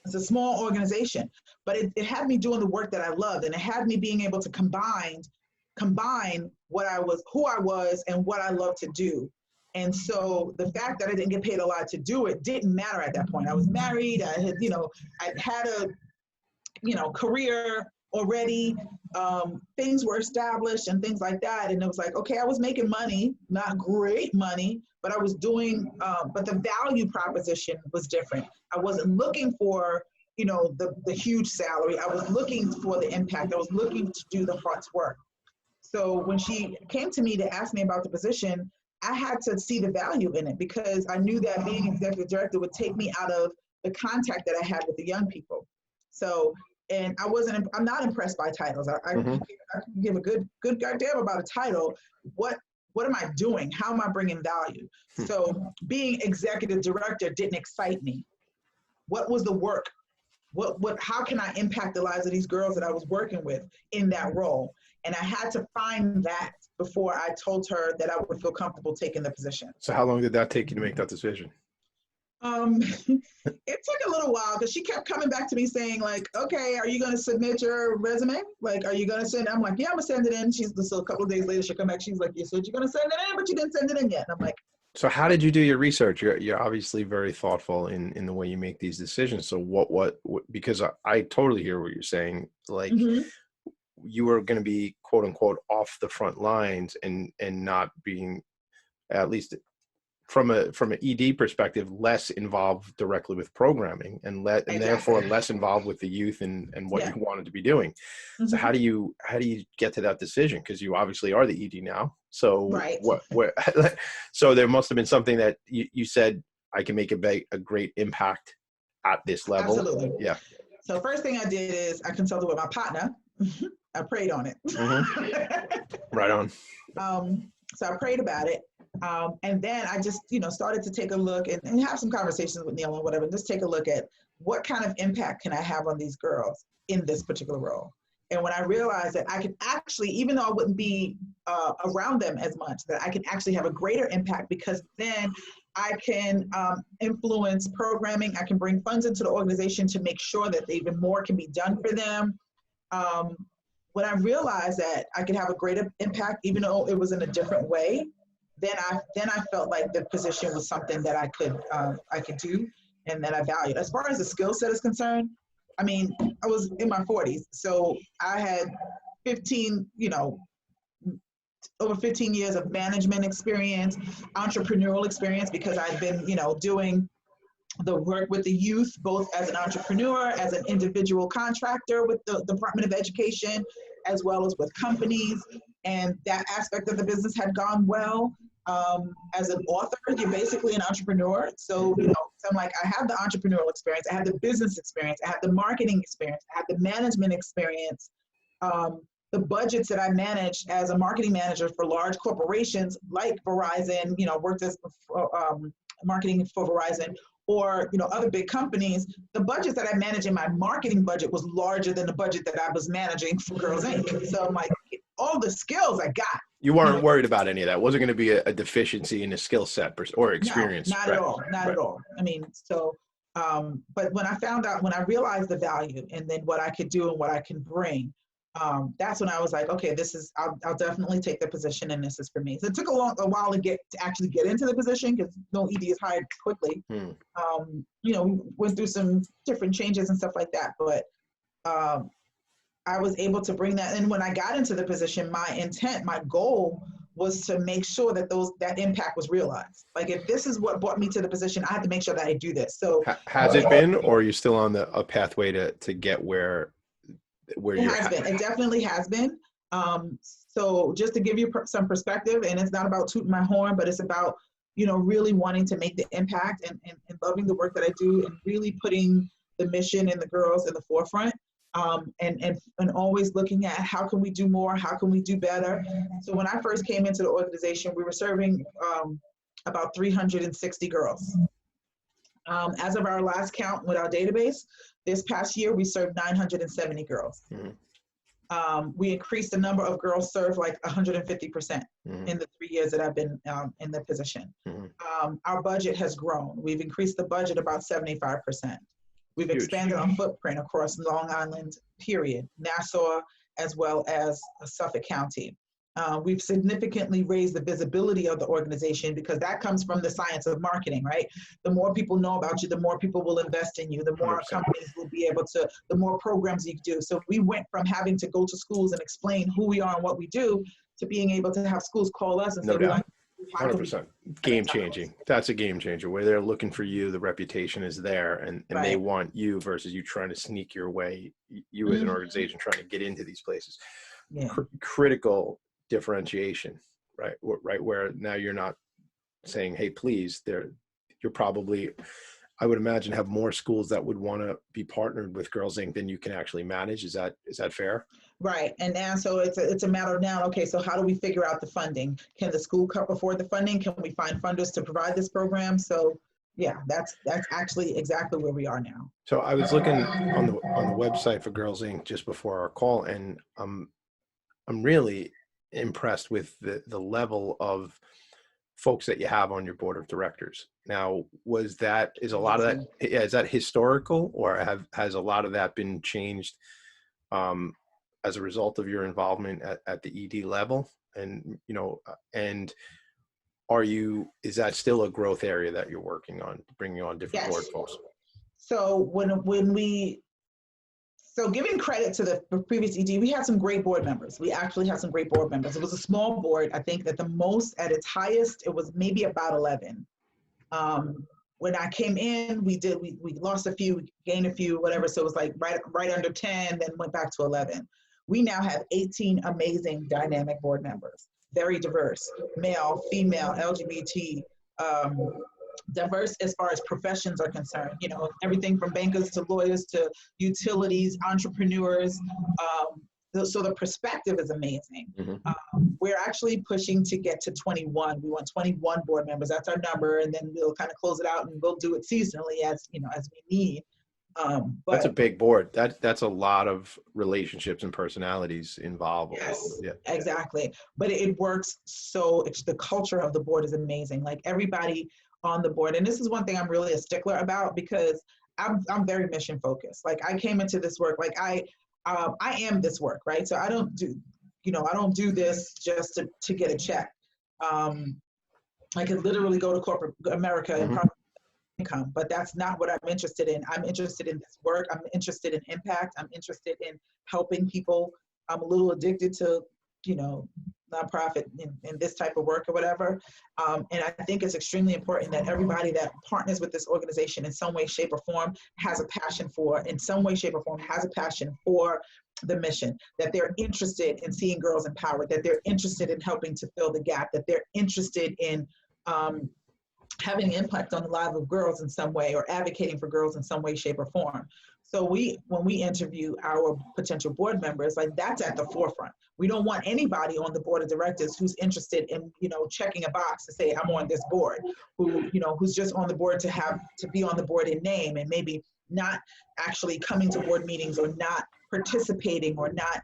It's a small organization, but it had me doing the work that I loved, and it had me being able to combine who I was and what I love to do. And so the fact that I didn't get paid a lot to do it didn't matter at that point. I was married. I had, I'd had a, career already, things were established and things like that. And it was like, okay, I was making money, not great money, but I was doing, but the value proposition was different. I wasn't looking for, you know, the huge salary. I was looking for the impact. I was looking to do the heart's work. So when she came to me to ask me about the position, I had to see the value in it, because I knew that being executive director would take me out of the contact that I had with the young people. So, and I'm not impressed by titles. I can give a good goddamn about a title. What am I doing? How am I bringing value? So being executive director didn't excite me. What was the work? How can I impact the lives of these girls that I was working with in that role? And I had to find that before I told her that I would feel comfortable taking the position. So how long did that take you to make that decision? It took a little while, because she kept coming back to me saying, like, okay, are you going to submit your resume? Like, are you going to send it? I'm like, yeah, I'm going to send it in. So a couple of days later, she'll come back. She's like, you said you're going to send it in, but you didn't send it in yet. And I'm like, so how did you do your research? You're obviously very thoughtful in the way you make these decisions. So what because I totally hear what you're saying. Like, you were going to be, quote unquote, off the front lines and not being, at least from an ED perspective, less involved directly with programming and therefore less involved with the youth and what you wanted to be doing. So how do you get to that decision? Because you obviously are the ED now. So so there must have been something that you said, I can make a great impact at this level. Absolutely. Yeah. So first thing I did is I consulted with my partner. I prayed on it. Right on. So I prayed about it. And then I just, started to take a look and have some conversations with Neil and whatever, just take a look at what kind of impact can I have on these girls in this particular role. And when I realized that I could actually, even though I wouldn't be around them as much, that I can actually have a greater impact, because then I can influence programming. I can bring funds into the organization to make sure that even more can be done for them. When I realized that I could have a greater impact, even though it was in a different way, then I felt like the position was something that I could do and that I valued. As far as the skill set is concerned, I mean, I was in my 40s, so I had over 15 years of management experience, entrepreneurial experience, because I've been, doing the work with the youth, both as an entrepreneur, as an individual contractor with the Department of Education, as well as with companies. And that aspect of the business had gone well. As an author, you're basically an entrepreneur. So, so I'm like, I have the entrepreneurial experience, I have the business experience, I have the marketing experience, I have the management experience. The budgets that I managed as a marketing manager for large corporations like Verizon, worked as marketing for Verizon, or other big companies, the budgets that I managed in my marketing budget was larger than the budget that I was managing for Girls Inc. So I'm like, all the skills I got. You weren't worried about any of that. It wasn't going to be a deficiency in a skill set or experience. No, not at all. Not at all. I mean, so, but when I realized the value and then what I could do and what I can bring, that's when I was like, okay, I'll definitely take the position, and this is for me. So it took a while to actually get into the position, because no ED is hired quickly. We went through some different changes and stuff like that, but I was able to bring that. And when I got into the position, my goal was to make sure that that impact was realized. Like, if this is what brought me to the position, I had to make sure that I do this. So has it been, or are you still on a pathway to get where it has been? It definitely has been. So just to give you some perspective, and it's not about tooting my horn, but it's about, really wanting to make the impact and loving the work that I do, and really putting the mission and the girls in the forefront. And always looking at how can we do more, how can we do better. So when I first came into the organization, we were serving about 360 girls. As of our last count with our database, this past year, we served 970 girls. We increased the number of girls served like 150% in the 3 years that I've been in the position. Our budget has grown. We've increased the budget about 75%. We've expanded our footprint across Long Island, period, Nassau, as well as Suffolk County. We've significantly raised the visibility of the organization because that comes from the science of marketing, right? The more people know about you, the more people will invest in you, the more 100%. companies will be able to, the more programs you do. So we went from having to go to schools and explain who we are and what we do to being able to have schools call us and say, No we doubt. like, how can we 100%. Game changing. That's a game changer where they're looking for you. The reputation is there and they Right. want you versus you trying to sneak your way, you as an organization trying to get into these places. Yeah. Critical differentiation, right? Right. Where now you're not saying, hey, please, you're probably, I would imagine, have more schools that would want to be partnered with Girls Inc. than you can actually manage. Is that fair? Right. And now, so it's a matter of now, okay, so how do we figure out the funding? Can the school afford the funding? Can we find funders to provide this program? So yeah, that's actually exactly where we are now. So I was looking on the website for Girls Inc. just before our call, and I'm really impressed with the level of folks that you have on your board of directors. Now, is a lot of that, is that historical, or has a lot of that been changed as a result of your involvement at the ED level? And, and is that still a growth area that you're working on, bringing on different board folks? So so giving credit to the previous ED, we had some great board members. We actually had some great board members. It was a small board. I think that the most, at its highest, it was maybe about 11. When I came in, we lost a few, gained a few, whatever. So it was like right under 10, then went back to 11. We now have 18 amazing dynamic board members, very diverse, male, female, LGBT, diverse as far as professions are concerned, everything from bankers to lawyers to utilities, entrepreneurs. So the perspective is amazing. We're actually pushing to get to 21. We want 21 board members. That's our number. And then we'll kind of close it out and we'll do it seasonally as we need. But that's a big board. That's a lot of relationships and personalities involved. Yes, yeah, exactly. But it works. So the culture of the board is amazing. Like everybody on the board. And this is one thing I'm really a stickler about because I'm very mission focused. Like I came into this work, like I am this work, right? So I don't do this just to get a check. I could literally go to corporate America and probably income, but that's not what I'm interested in. I'm interested in this work. I'm interested in impact. I'm interested in helping people. I'm a little addicted to, nonprofit in this type of work or whatever. And I think it's extremely important that everybody that partners with this organization in some way, shape, or form has a passion for the mission, that they're interested in seeing girls empowered, that they're interested in helping to fill the gap, that they're interested in having an impact on the lives of girls in some way or advocating for girls in some way, shape, or form. So when we interview our potential board members, like that's at the forefront. We don't want anybody on the board of directors who's interested in, checking a box to say, I'm on this board, who's just on the board to be on the board in name and maybe not actually coming to board meetings or not participating or not,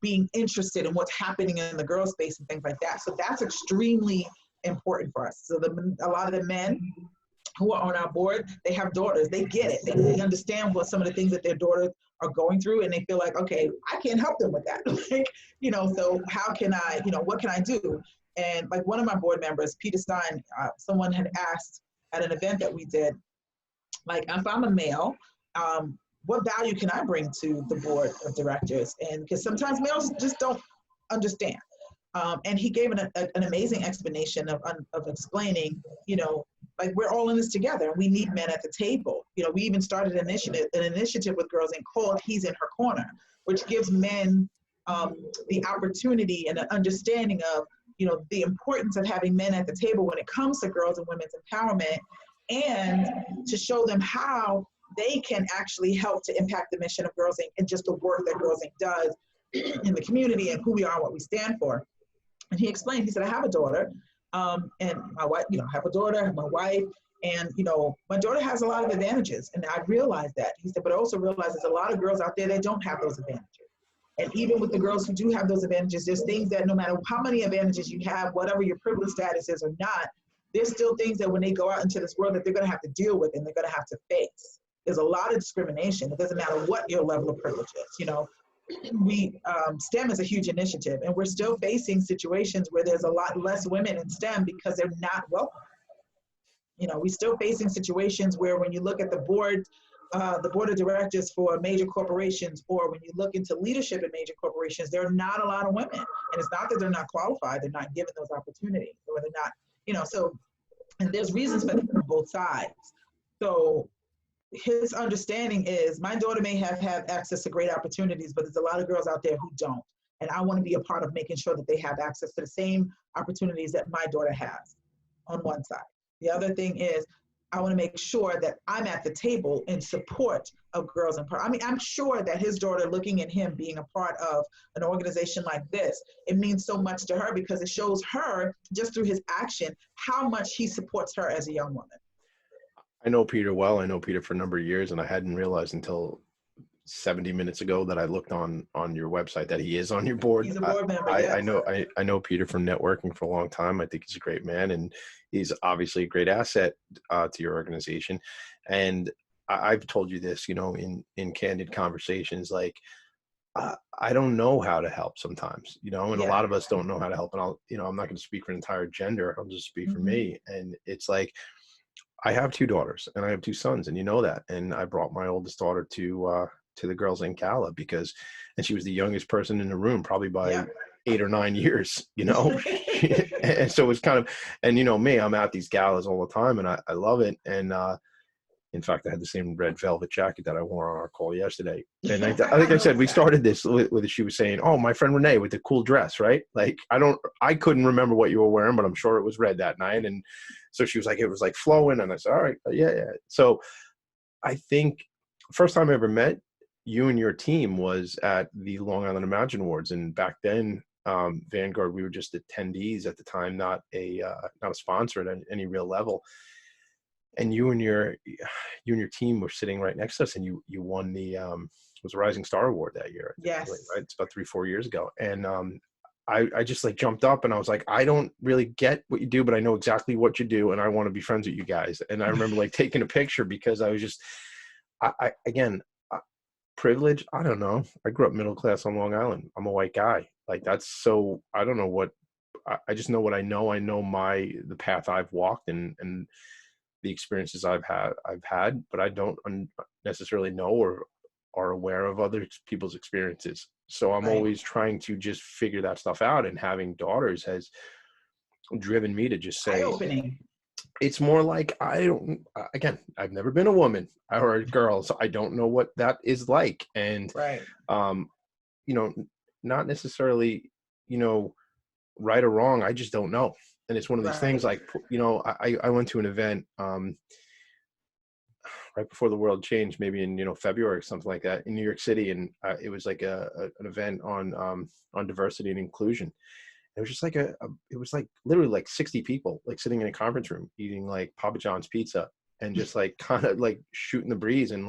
being interested in what's happening in the girl space and things like that. So that's extremely important for us. So a lot of the men who are on our board, they have daughters. They get it. They understand what some of the things that their daughters are going through, and they feel like, okay, I can't help them with that. So how can I, what can I do? And like one of my board members, Peter Stein, someone had asked at an event that we did, like, if I'm a male, what value can I bring to the board of directors? And because sometimes males just don't understand. And he gave an amazing explanation of explaining, like we're all in this together. We need men at the table. We even started an initiative with Girls Inc. called He's in Her Corner, which gives men the opportunity and an understanding of, the importance of having men at the table when it comes to girls and women's empowerment, and to show them how they can actually help to impact the mission of Girls Inc. and just the work that Girls Inc. does in the community and who we are and what we stand for. And he explained, he said, I have a daughter, and my wife, I have a daughter, I have my wife, and, my daughter has a lot of advantages. And I realized that. He said, but I also realized there's a lot of girls out there that don't have those advantages. And even with the girls who do have those advantages, there's things that no matter how many advantages you have, whatever your privilege status is or not, there's still things that when they go out into this world that they're going to have to deal with and they're going to have to face. There's a lot of discrimination. It doesn't matter what your level of privilege is, STEM is a huge initiative, and we're still facing situations where there's a lot less women in STEM because they're not welcome. We're still facing situations where when you look at the board of directors for major corporations, or when you look into leadership in major corporations, there are not a lot of women. And it's not that they're not qualified, they're not given those opportunities, or they're not, so, and there's reasons for that on both sides. So his understanding is my daughter may have had access to great opportunities, but there's a lot of girls out there who don't. And I want to be a part of making sure that they have access to the same opportunities that my daughter has on one side. The other thing is I want to make sure that I'm at the table in support of girls in power. I mean, I'm sure that his daughter looking at him being a part of an organization like this, it means so much to her because it shows her just through his action how much he supports her as a young woman. I know Peter well. I know Peter for a number of years, and I hadn't realized until 70 minutes ago that I looked on your website that he is on your board. He's a board member. I know Peter from networking for a long time. I think he's a great man, and he's obviously a great asset to your organization. And I've told you this, in candid conversations, like I don't know how to help sometimes, and a lot of us don't know how to help. And I'm not going to speak for an entire gender. I'll just speak for me. And it's like, I have 2 daughters and I have 2 sons, and you know that. And I brought my oldest daughter to the Girls in Gala and she was the youngest person in the room, probably by 8 or 9 years, And so it's kind of, and me, I'm at these galas all the time, and I love it. And in fact, I had the same red velvet jacket that I wore on our call yesterday. And I think I said, we started this with she was saying, "Oh, my friend Renee with the cool dress," right? Like, I couldn't remember what you were wearing, but I'm sure it was red that night. And so she was like, it was like flowing. And I said, all right, yeah. So I think first time I ever met you and your team was at the Long Island Imagine Awards. And back then, Vanguard, we were just attendees at the time, not a sponsor at any real level. And you and your team were sitting right next to us, and you won the it was a Rising Star Award that year. Yes. Right. It's about 3-4 years ago. And I just like jumped up and I was like, I don't really get what you do, but I know exactly what you do, and I want to be friends with you guys. And I remember like taking a picture because I was just, privilege. I don't know. I grew up middle class on Long Island. I'm a white guy. Like that's so. I don't know what. I just know what I know. I know the path I've walked and the experiences I've had, but I don't necessarily know or are aware of other people's experiences. So I'm always trying to just figure that stuff out, and having daughters has driven me to just say, eye-opening. It's more like, I've never been a woman or a girl, so I don't know what that is like. And, not necessarily, right or wrong. I just don't know. And it's one of these things like, I went to an event right before the world changed, maybe in, February or something like that in New York City. And it was like an event on diversity and inclusion. It was just like it was like literally like 60 people like sitting in a conference room eating like Papa John's pizza and just like kind of like shooting the breeze. And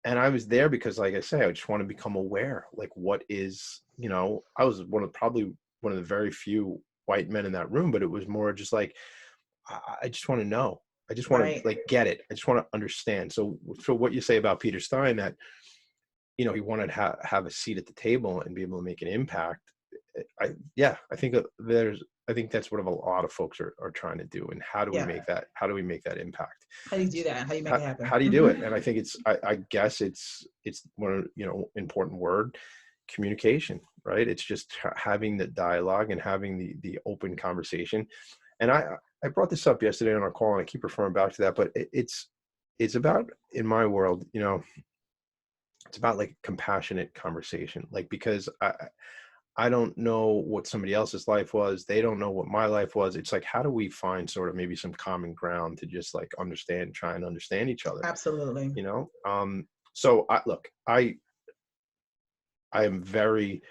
and I was there because, like I say, I just want to become aware, like what is, I was probably one of the very few white men in that room, but it was more just like, I just want to know. I just want to like get it. I just want to understand. So what you say about Peter Stein, that, he wanted to have a seat at the table and be able to make an impact. I think that's what a lot of folks are trying to do. And how do we make that impact? How do you do that? How do you make it happen? How do you do it? And I think I guess it's one important word, communication, right? It's just having the dialogue and having the open conversation. And I brought this up yesterday on our call, and I keep referring back to that, but it's about, in my world, it's about like compassionate conversation, like, because I don't know what somebody else's life was. They don't know what my life was. It's like, how do we find sort of maybe some common ground to just like try and understand each other? Absolutely. So I am very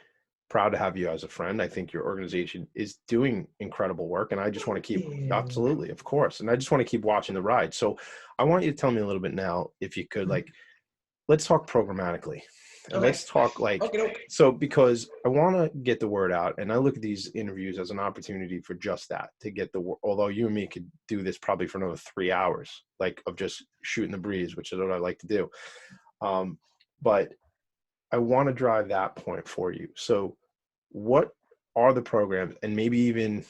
proud to have you as a friend. I think your organization is doing incredible work, and I just want to keep, absolutely, of course. And I just want to keep watching the ride. So I want you to tell me a little bit now, if you could, like, let's talk programmatically. And let's talk so, because I want to get the word out, and I look at these interviews as an opportunity for just that, to get the word. Although you and me could do this probably for another 3 hours, like of just shooting the breeze, which is what I like to do. But I want to drive that point for you. So what are the programs, and maybe even,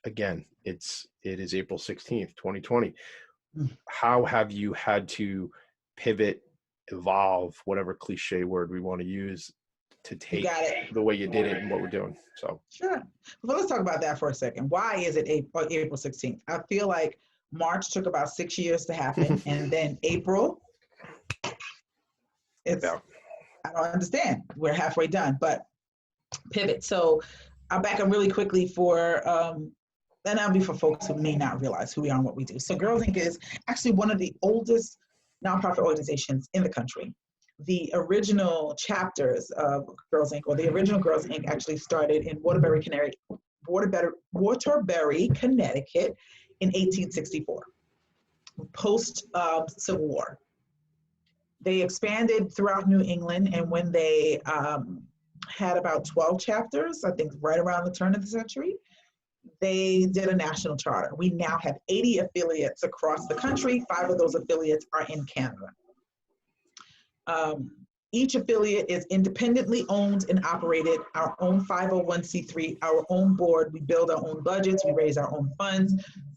again, it is April 16th, 2020. How have you had to pivot, evolve, whatever cliche word we want to use, to take the way you did it and what we're doing? So sure. Well, let's talk about that for a second. Why is it April 16th? I feel like March took about 6 years to happen, and then April, I don't understand. We're halfway done, but pivot. So I'll back up really quickly for, and that'll be for folks who may not realize who we are and what we do. So Girls Inc. is actually one of the oldest nonprofit organizations in the country. The original chapters of Girls Inc., or the original Girls Inc. actually started in Waterbury, Connecticut in 1864, post-Civil War. They expanded throughout New England, and when they had about 12 chapters, I think right around the turn of the century, they did a national charter. We now have 80 affiliates across the country. 5 of those affiliates are in Canada. Each affiliate is independently owned and operated, our own 501c3, our own board. We build our own budgets, we raise our own funds.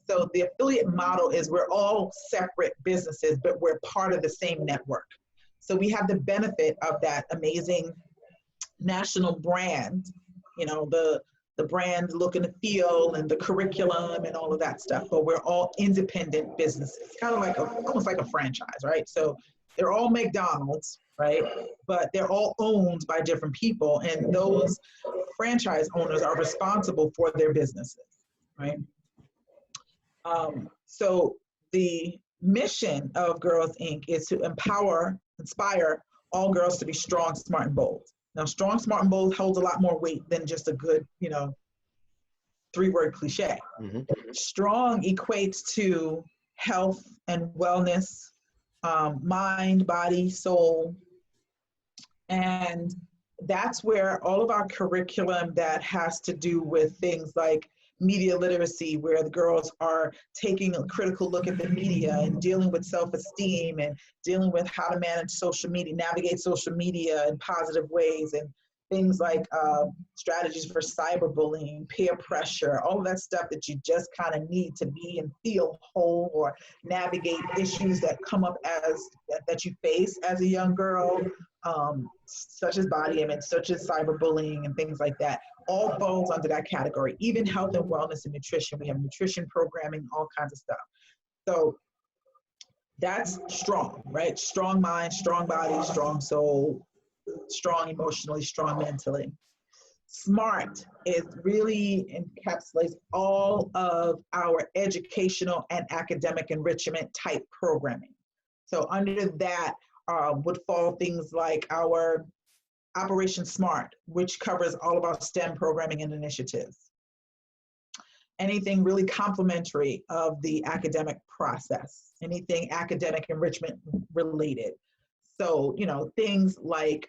So the affiliate model is we're all separate businesses, but we're part of the same network. So we have the benefit of that amazing national brand, you know, the brand look and the feel and the curriculum and all of that stuff, but we're all independent businesses, kind of like almost like a franchise, right? So they're all McDonald's, right? But they're all owned by different people, and those franchise owners are responsible for their businesses, right? So the mission of Girls Inc. is to inspire all girls to be strong, smart, and bold. Now, strong, smart, and bold holds a lot more weight than just a good, 3-word cliche. Mm-hmm. Strong equates to health and wellness, mind, body, soul. And that's where all of our curriculum that has to do with things like media literacy, where the girls are taking a critical look at the media and dealing with self-esteem and dealing with how to manage social media, navigate social media in positive ways, and things like strategies for cyberbullying, peer pressure, all of that stuff that you just kind of need to be and feel whole, or navigate issues that come up that you face as a young girl, such as body image, such as cyberbullying and things like that, all falls under that category. Even health and wellness and nutrition. We have nutrition programming, all kinds of stuff. So that's strong, right? Strong mind, strong body, strong soul, strong emotionally, strong mentally. SMART is really encapsulates all of our educational and academic enrichment type programming. So under that would fall things like our Operation SMART, which covers all of our STEM programming and initiatives. Anything really complementary of the academic process, anything academic enrichment related. So, things like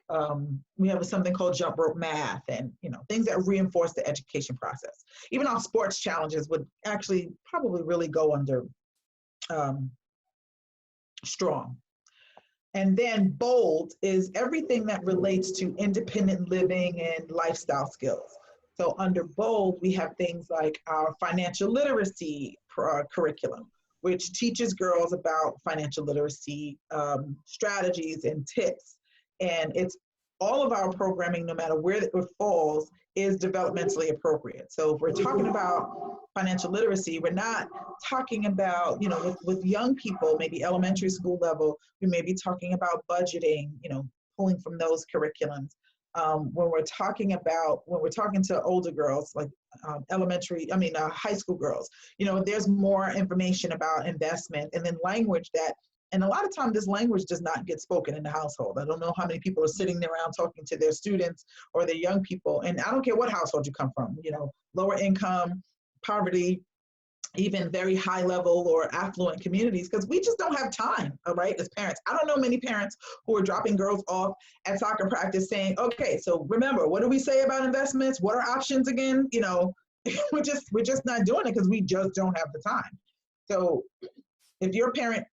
we have something called jump rope math, and, things that reinforce the education process. Even our sports challenges would actually probably really go under strong. And then bold is everything that relates to independent living and lifestyle skills. So under bold, we have things like our financial literacy curriculum, which teaches girls about financial literacy strategies and tips. And it's all of our programming, no matter where it falls, is developmentally appropriate. So if we're talking about financial literacy, we're not talking about, with young people, maybe elementary school level, we may be talking about budgeting, pulling from those curriculums. When we're talking to older girls, like high school girls, there's more information about investment, and then language and a lot of times this language does not get spoken in the household. I don't know how many people are sitting around talking to their students or their young people, and I don't care what household you come from, lower income, poverty, even very high level or affluent communities, because we just don't have time, all right, as parents. I don't know many parents who are dropping girls off at soccer practice saying, okay, so remember, what do we say about investments? What are options again? We're just not doing it because we just don't have the time. So if you're a parent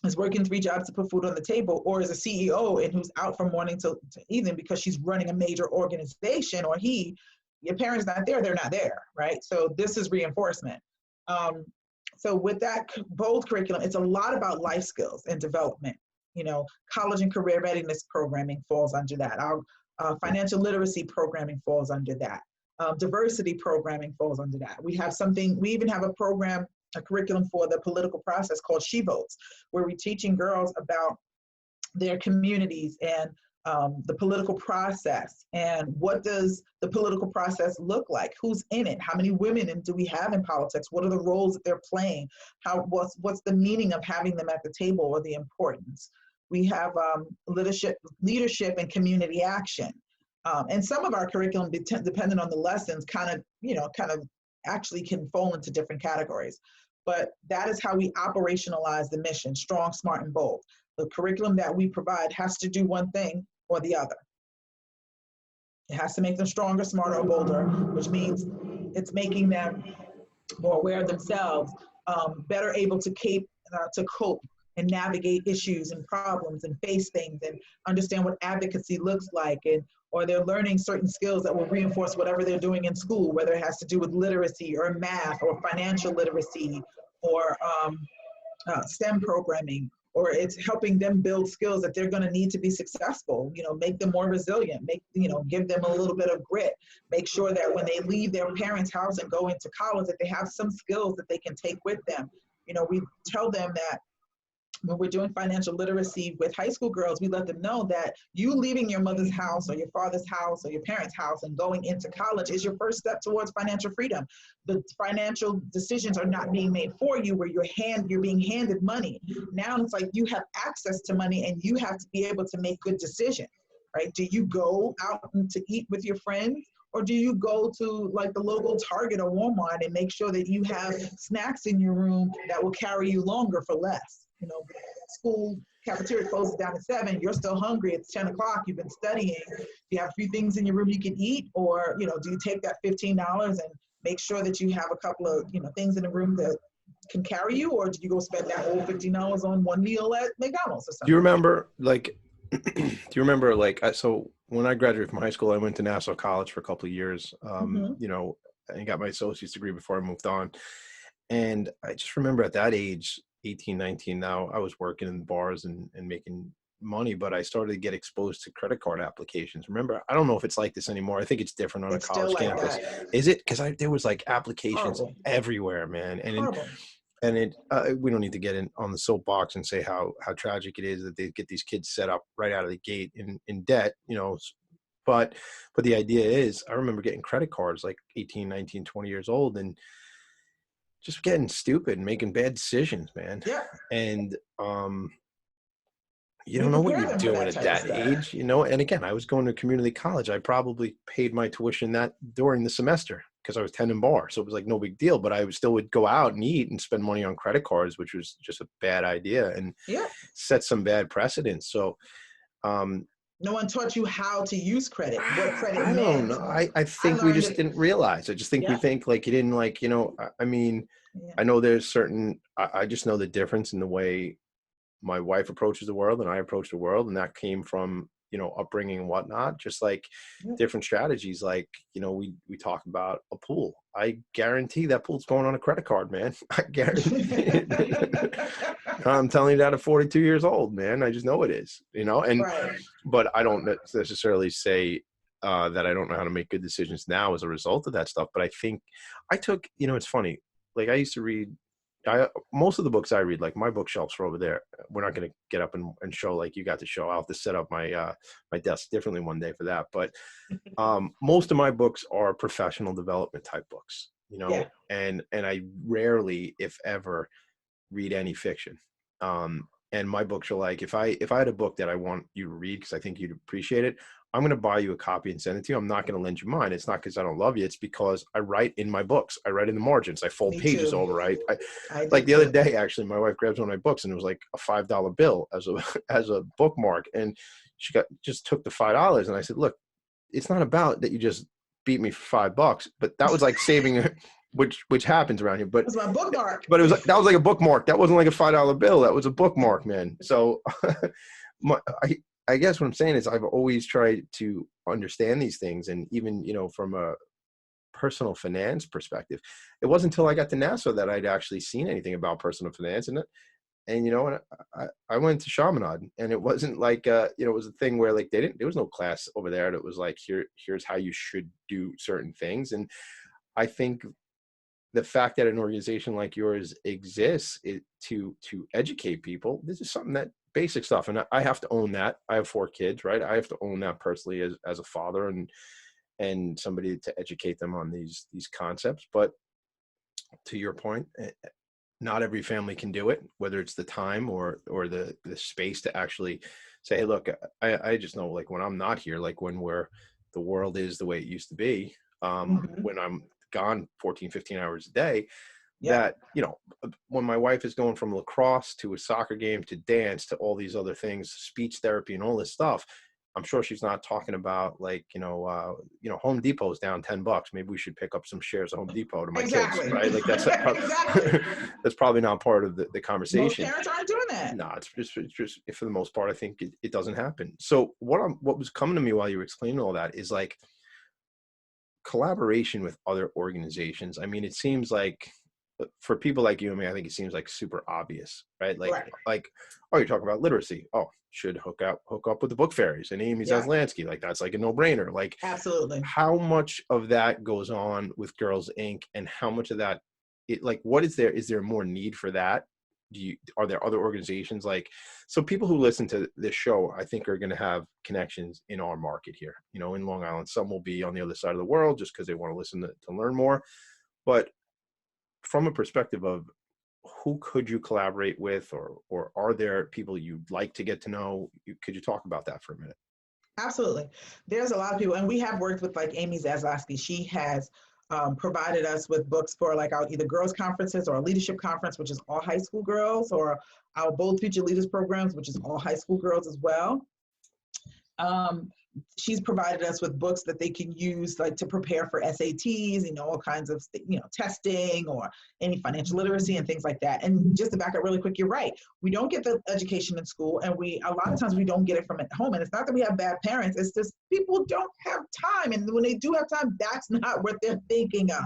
is working 3 jobs to put food on the table, or is a CEO and who's out from morning to evening because she's running a major organization, or your parents not there, they're not there, right? So this is reinforcement. So with that bold curriculum, it's a lot about life skills and development. College and career readiness programming falls under that. Our financial literacy programming falls under that. Diversity programming falls under that. We even have a curriculum for the political process called She Votes, where we're teaching girls about their communities and the political process, and what does the political process look like? Who's in it? How many women do we have in politics? What are the roles that they're playing? What's the meaning of having them at the table, or the importance? We have leadership and community action. And some of our curriculum, depending on the lessons, kind of actually can fall into different categories. But that is how we operationalize the mission: strong, smart, and bold. The curriculum that we provide has to do one thing or the other. It has to make them stronger, smarter, or bolder, which means it's making them more aware of themselves, better able to cope and navigate issues and problems and face things and understand what advocacy looks like, or they're learning certain skills that will reinforce whatever they're doing in school, whether it has to do with literacy or math or financial literacy or STEM programming, or it's helping them build skills that they're going to need to be successful, make them more resilient, give them a little bit of grit, make sure that when they leave their parents' house and go into college, that they have some skills that they can take with them. We tell them that when we're doing financial literacy with high school girls, we let them know that you leaving your mother's house or your father's house or your parents' house and going into college is your first step towards financial freedom. The financial decisions are not being made for you, where you're being handed money. Now it's like you have access to money and you have to be able to make good decisions, right? Do you go out to eat with your friends? Or do you go to like the local Target or Walmart and make sure that you have snacks in your room that will carry you longer for less? School cafeteria closes down at 7, you're still hungry, it's 10 o'clock, you've been studying, you have a few things in your room you can eat, or, do you take that $15 and make sure that you have a couple of, things in the room that can carry you, or do you go spend that whole $15 on one meal at McDonald's or something? Do you remember, so when I graduated from high school, I went to Nassau College for a couple of years, and got my associate's degree before I moved on. And I just remember at that age, 18, 19 now, I was working in bars and making money, but I started to get exposed to credit card applications. Remember, I don't know if it's like this anymore. I think it's different on a college campus. Is it? Because there was like applications everywhere, man. And we don't need to get in on the soapbox and say how tragic it is that they get these kids set up right out of the gate in debt, but the idea is, I remember getting credit cards like 18, 19, 20 years old and just getting stupid and making bad decisions, man. Yeah. And you don't know what you're doing at that age, And again, I was going to community college. I probably paid my tuition that during the semester because I was tending bar. So it was like no big deal, but I still would go out and eat and spend money on credit cards, which was just a bad idea and set some bad precedents. So no one taught you how to use credit, what credit meant. I don't know. I think we just didn't realize. I just think we think like you didn't I mean, I know there's certain, I just know the difference in the way my wife approaches the world and I approach the world. And that came from, upbringing and whatnot, just like different strategies. Like, we talk about a pool. I guarantee that pool's going on a credit card, man. I guarantee. I'm telling you that at 42 years old, man. I just know it is, but I don't necessarily say that I don't know how to make good decisions now as a result of that stuff. But I think I took, it's funny. Like I used to read, most of the books I read, like my bookshelves are over there. We're not going to get up and show like you got to show. I'll have to set up my my desk differently one day for that. But most of my books are professional development type books, and I rarely, if ever, read any fiction. And my books are like, if I had a book that I want you to read because I think you'd appreciate it, I'm going to buy you a copy and send it to you. I'm not going to lend you mine. It's not because I don't love you. It's because I write in my books. I wite in the margins. I fold pages over. I like the other day, actually, my wife grabs one of my books and it was like a $5 bill as a bookmark. And she just took the $5. And I said, look, it's not about that you just beat me for $5, but that was like saving which happens around here. But That's my bookmark. But that was like a bookmark. That wasn't like a $5 bill. That was a bookmark, man. So I guess what I'm saying is I've always tried to understand these things, and even, from a personal finance perspective, it wasn't until I got to Nassau that I'd actually seen anything about personal finance. And I went to Chaminade, and it wasn't like, it was a thing where like there was no class over there that was like, here's how you should do certain things. And I think the fact that an organization like yours exists to educate people, this is something that basic stuff. And I have to own that. I have 4 kids, right? I have to own that personally as a father and somebody to educate them on these concepts. But to your point, not every family can do it, whether it's the time or the space to actually say, hey, look, I just know, like, when I'm not here, like when the world is the way it used to be, when I'm gone 14, 15 hours a day, that, when my wife is going from lacrosse to a soccer game to dance to all these other things, speech therapy and all this stuff, I'm sure she's not talking about like, Home Depot's down $10. Maybe we should pick up some shares of Home Depot to my kids, right? Like that's that's probably not part of the conversation. Most parents aren't doing that. No, it's just for the most part, I think it doesn't happen. So what was coming to me while you were explaining all that is like collaboration with other organizations. I mean, it seems like for people like you and me, I think it seems like super obvious, right? Like, oh, you're talking about literacy. Oh, should hook up with the book fairies and Amy Zaslansky. Like that's like a no-brainer. Like, absolutely. How much of that goes on with Girls Inc. and how much of that, what is there? Is there more need for that? Are there other organizations so people who listen to this show, I think, are going to have connections in our market here, in Long Island. Some will be on the other side of the world just because they want to listen to learn more. But from a perspective of who could you collaborate with, or are there people you'd like to get to know? Could you talk about that for a minute? Absolutely. There's a lot of people, and we have worked with like Amy Zaslansky. She has provided us with books for like our either girls conferences or a leadership conference, which is all high school girls, or our Bold Future Leaders programs, which is all high school girls as well. She's provided us with books that they can use like to prepare for SATs, all kinds of, testing or any financial literacy and things like that. And just to back up really quick, you're right. We don't get the education in school, and a lot of times we don't get it from at home. And it's not that we have bad parents, it's just people don't have time. And when they do have time, that's not what they're thinking of.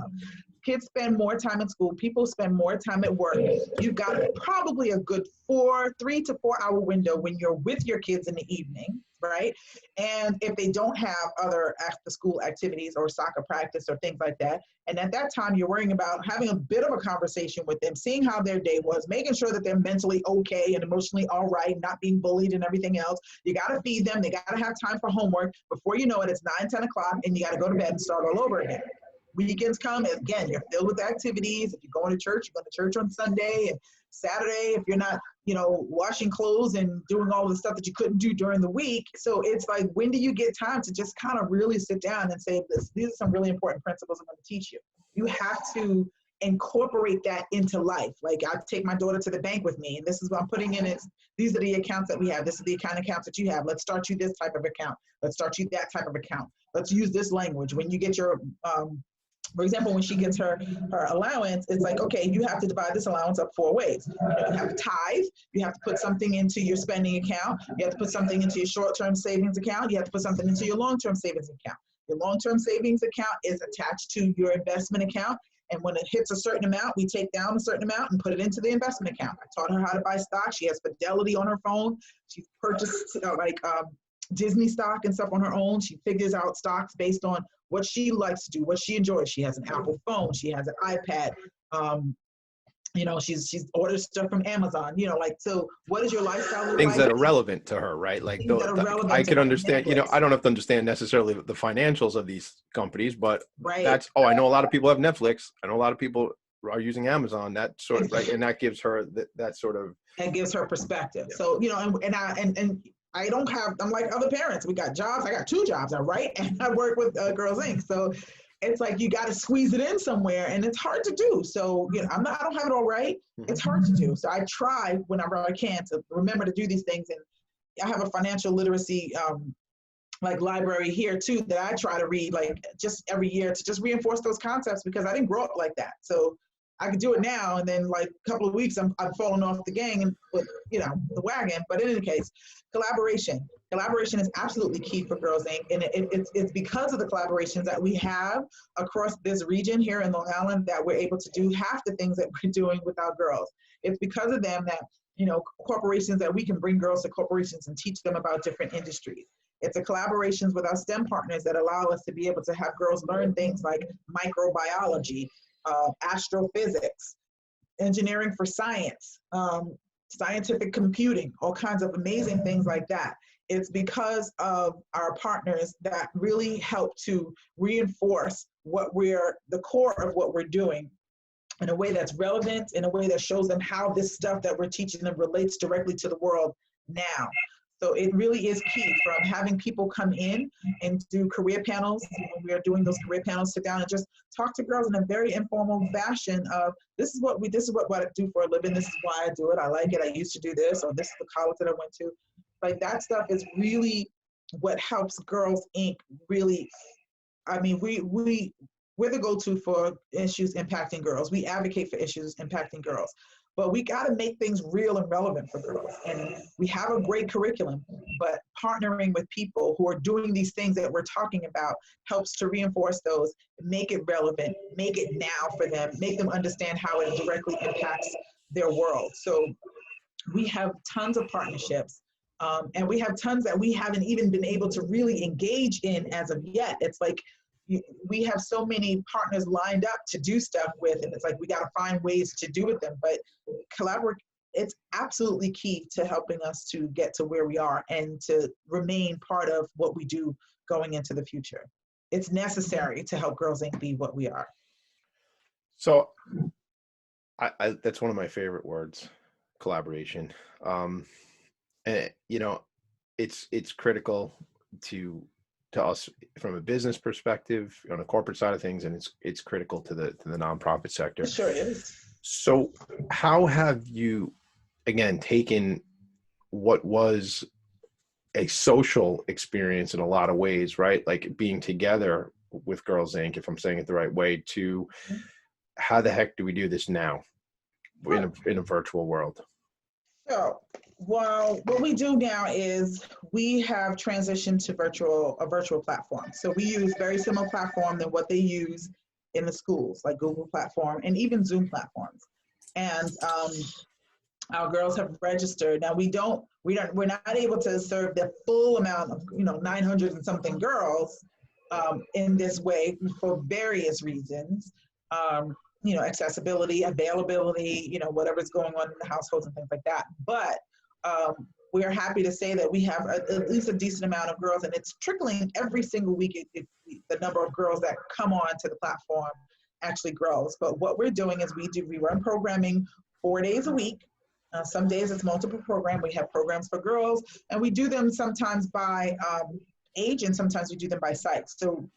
Kids spend more time in school. People spend more time at work. You've got probably a good 3 to 4 hour window when you're with your kids in the evening, right? And if they don't have other after school activities or soccer practice or things like that, and at that time you're worrying about having a bit of a conversation with them, seeing how their day was, making sure that they're mentally okay and emotionally all right, not being bullied and everything else. You got to feed them. They got to have time for homework. Before you know it, it's 9, 10 o'clock and you got to go to bed and start all over again. Weekends come, again, you're filled with activities. If you're going to church, you're going to church on Sunday, and Saturday, if you're not, washing clothes and doing all the stuff that you couldn't do during the week. So it's like, when do you get time to just kind of really sit down and say, these are some really important principles I'm going to teach you. You have to incorporate that into life. Like, I take my daughter to the bank with me, and this is what I'm putting in it. These are the accounts that we have. This is the account accounts that you have. Let's start you this type of account. Let's start you that type of account. Let's use this language. When you get your, for example, when she gets her allowance, it's like, okay, you have to divide this allowance up 4 ways. You have to tithe, you have to put something into your spending account, you have to put something into your short-term savings account, you have to put something into your long-term savings account. Your long-term savings account is attached to your investment account, and when it hits a certain amount, we take down a certain amount and put it into the investment account. I taught her how to buy stock. She has Fidelity on her phone. She's purchased Disney stock and stuff on her own. She figures out stocks based on what she likes to do, what she enjoys. She has an Apple phone. She has an iPad. She's ordered stuff from Amazon. So what is your lifestyle? Things that are relevant to her, right? Like I can understand. I don't have to understand necessarily the financials of these companies, but that's. Oh, I know a lot of people have Netflix. I know a lot of people are using Amazon. That sort of right, and that gives her that sort of. That gives her perspective. Yeah. So I'm like other parents. We got jobs. I got 2 jobs. I write and I work with Girls Inc. So it's like you got to squeeze it in somewhere, and it's hard to do. So I don't have it all right. It's hard to do. So I try whenever I can to remember to do these things. And I have a financial literacy like library here too that I try to read like just every year to just reinforce those concepts because I didn't grow up like that. So I can do it now, and then like a couple of weeks I'm falling off the gang and with the wagon. But in any case, collaboration. Collaboration is absolutely key for Girls Inc. And it's because of the collaborations that we have across this region here in Long Island that we're able to do half the things that we're doing with our girls. It's because of them that corporations that we can bring girls to corporations and teach them about different industries. It's a collaborations with our STEM partners that allow us to be able to have girls learn things like microbiology, astrophysics, engineering for science, scientific computing, all kinds of amazing things like that. It's because of our partners that really help to reinforce the core of what we're doing in a way that's relevant, in a way that shows them how this stuff that we're teaching them relates directly to the world now. So it really is key from having people come in and do career panels. When we are doing those career panels, sit down and just talk to girls in a very informal fashion of this is what I do for a living. This is why I do it. I like it. I used to do this, or this is the college that I went to. Like that stuff is really what helps Girls Inc. really. I mean, we're the go-to for issues impacting girls. We advocate for issues impacting girls. But we got to make things real and relevant for girls. And we have a great curriculum, but partnering with people who are doing these things that we're talking about helps to reinforce those, make it relevant, make it now for them, make them understand how it directly impacts their world. So we have tons of partnerships, and we have tons that we haven't even been able to really engage in as of yet. It's like, we have so many partners lined up to do stuff with, and it's like we got to find ways to do with them. But collaborate, it's absolutely key to helping us to get to where we are and to remain part of what we do going into the future. It's necessary to help Girls Inc. be what we are. So I that's one of my favorite words, collaboration. And it's critical to us from a business perspective on a corporate side of things, and it's critical to the nonprofit sector. It sure is. So how have you, again, taken what was a social experience in a lot of ways, right? Like being together with Girls Inc., if I'm saying it the right way, to how the heck do we do this now in a virtual world? So, well, what we do now is we have transitioned to a virtual platform. So we use very similar platform than what they use in the schools, like Google platform and even Zoom platforms. And our girls have registered. Now we're not able to serve the full amount of 900 and something girls in this way for various reasons. Accessibility, availability, whatever's going on in the households and things like that. But we're happy to say that we have at least a decent amount of girls, and it's trickling every single week. The number of girls that come on to the platform actually grows. But what we're doing is we run programming 4 days a week. Some days it's multiple program. We have programs for girls, and we do them sometimes by age, and sometimes we do them by site. So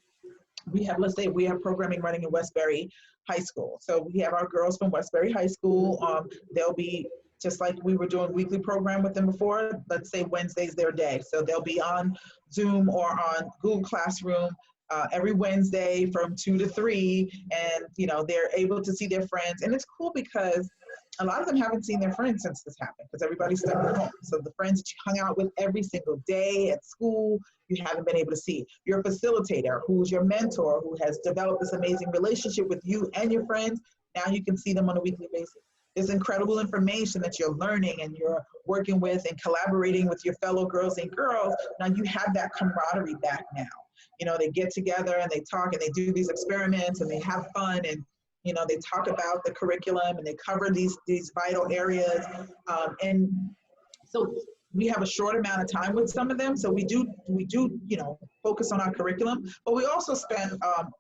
let's say we have programming running in Westbury High School. So we have our girls from Westbury High School. They'll be, just like we were doing weekly program with them before, let's say Wednesday's their day. So they'll be on Zoom or on Google Classroom every Wednesday from 2 to 3. And, they're able to see their friends. And it's cool because a lot of them haven't seen their friends since this happened because everybody's stuck at home. So the friends that you hung out with every single day at school, you haven't been able to see. Your facilitator, who's your mentor, who has developed this amazing relationship with you and your friends, now you can see them on a weekly basis. There's incredible information that you're learning and you're working with and collaborating with your fellow girls and girls. Now you have that camaraderie back now. They get together and they talk and they do these experiments and they have fun, and they talk about the curriculum and they cover these vital areas. And so we have a short amount of time with some of them. So we do focus on our curriculum, but we also spend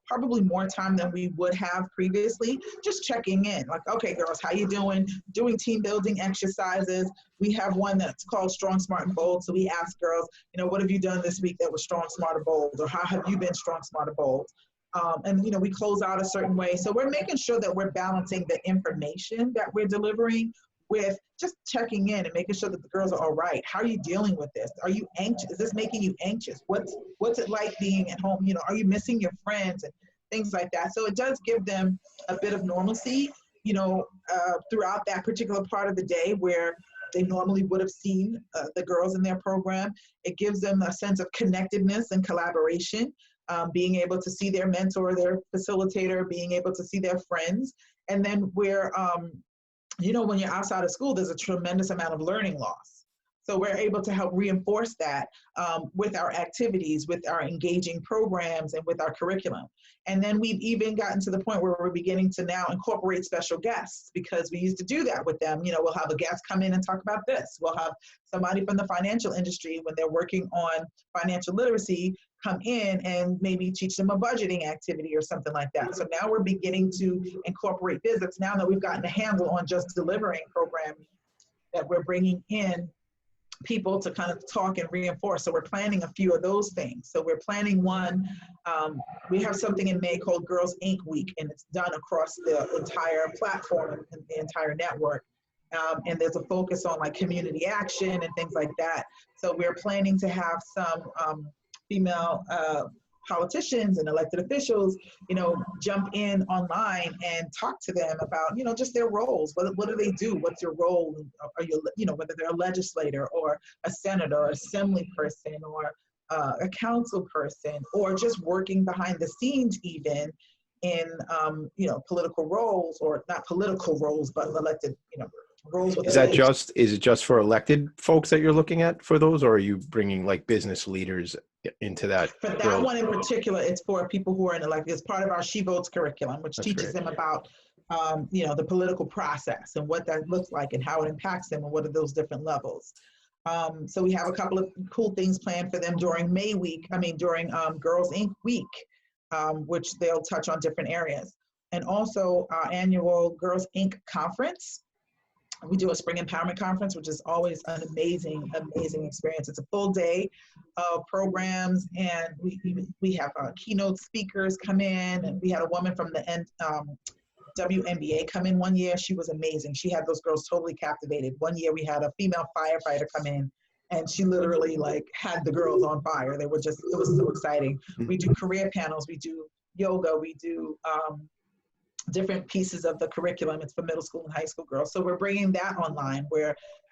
probably more time than we would have previously, just checking in. Like, okay, girls, how you doing? Doing team building exercises. We have one that's called Strong, Smart, and Bold. So we ask girls, what have you done this week that was strong, smart, or bold? Or how have you been strong, smart, or bold? And we close out a certain way. So we're making sure that we're balancing the information that we're delivering with just checking in and making sure that the girls are all right. How are you dealing with this? Are you anxious? Is this making you anxious? What's it like being at home? Are you missing your friends and things like that? So it does give them a bit of normalcy, throughout that particular part of the day where they normally would have seen the girls in their program. It gives them a sense of connectedness and collaboration, being able to see their mentor, their facilitator, being able to see their friends. And then where, when you're outside of school, there's a tremendous amount of learning loss. So we're able to help reinforce that with our activities, with our engaging programs, and with our curriculum. And then we've even gotten to the point where we're beginning to now incorporate special guests, because we used to do that with them. We'll have a guest come in and talk about this. We'll have somebody from the financial industry, when they're working on financial literacy, come in and maybe teach them a budgeting activity or something like that. So now we're beginning to incorporate visits, now that we've gotten a handle on just delivering programming, that we're bringing in people to kind of talk and reinforce. So we're planning a few of those things. So we're planning one, we have something in May called Girls Inc. Week, and it's done across the entire platform and the entire network. And there's a focus on like community action and things like that. So we're planning to have some female politicians and elected officials, jump in online and talk to them about, just their roles. What do they do? What's your role? Are you, whether they're a legislator or a senator or assembly person or a council person, or just working behind the scenes even in, political roles, or not political roles, but elected, roles. Is it just for elected folks that you're looking at for those, or are you bringing like business leaders into that? For that one in particular, it's for people who are in elected. It's part of our She Votes curriculum, which teaches them about, the political process and what that looks like and how it impacts them and what are those different levels. So we have a couple of cool things planned for them during during Girls Inc. Week, which they'll touch on different areas. And also our annual Girls Inc. Conference. We do a spring empowerment conference, which is always an amazing, amazing experience. It's a full day of programs, and we have keynote speakers come in, and we had a woman from the WNBA come in one year. She was amazing. She had those girls totally captivated. One year we had a female firefighter come in, and she literally had the girls on fire. It was so exciting. We do career panels, we do yoga, we do different pieces of the curriculum. It's for middle school and high school girls. So we're bringing that online.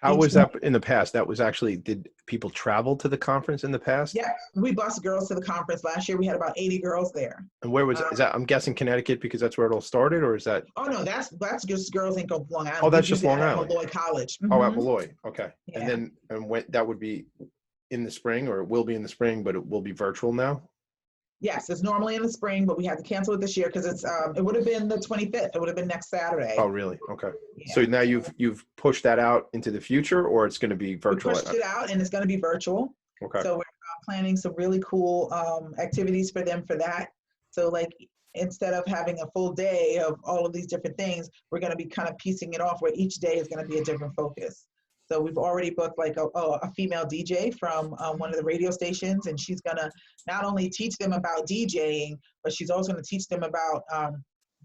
How was that in the past? That was actually, did people travel to the conference in the past? Yeah, we bused girls to the conference. Last year we had about 80 girls there. And where was is that? I'm guessing Connecticut, because that's where it all started, or is that? Oh no, that's just Girls Inc. of Long Island. Oh, that's just Long Island. Malloy College. Mm-hmm. Oh, at Malloy. Okay. Yeah. And when that would be in the spring, or it will be in the spring, but it will be virtual now? Yes, it's normally in the spring, but we had to cancel it this year because it would have been the 25th. It would have been next Saturday. Oh, really? Okay. Yeah. So now you've pushed that out into the future, or it's going to be virtual? We pushed it out, and it's going to be virtual. Okay. So we're planning some really cool activities for them for that. So instead of having a full day of all of these different things, we're going to be kind of piecing it off where each day is going to be a different focus. So we've already booked a female DJ from one of the radio stations, and she's gonna not only teach them about DJing, but she's also gonna teach them about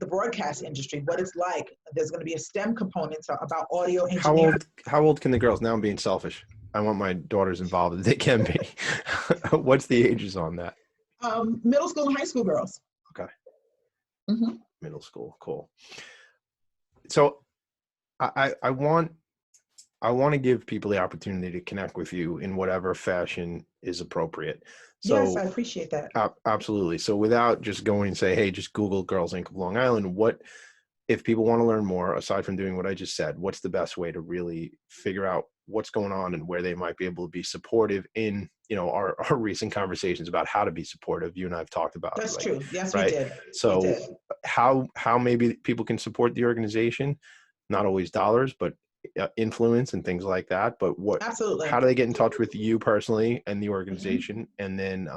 the broadcast industry, what it's like. There's gonna be a STEM component about audio engineering. How old can the girls? Now I'm being selfish. I want my daughters involved if they can be. What's the ages on that? Middle school and high school girls. Okay. Mm-hmm. Middle school, cool. So I want to give people the opportunity to connect with you in whatever fashion is appropriate. So, yes, I appreciate that. Absolutely. So without just going and say, hey, just Google Girls Inc. of Long Island, what, if people want to learn more, aside from doing what I just said, what's the best way to really figure out what's going on and where they might be able to be supportive in, our recent conversations about how to be supportive. You and I have talked about. That's true. Yes, right? We did. So we did. How maybe people can support the organization, not always dollars, but influence and things like that, but Absolutely. How do they get in touch with you personally and the organization? Mm-hmm. And then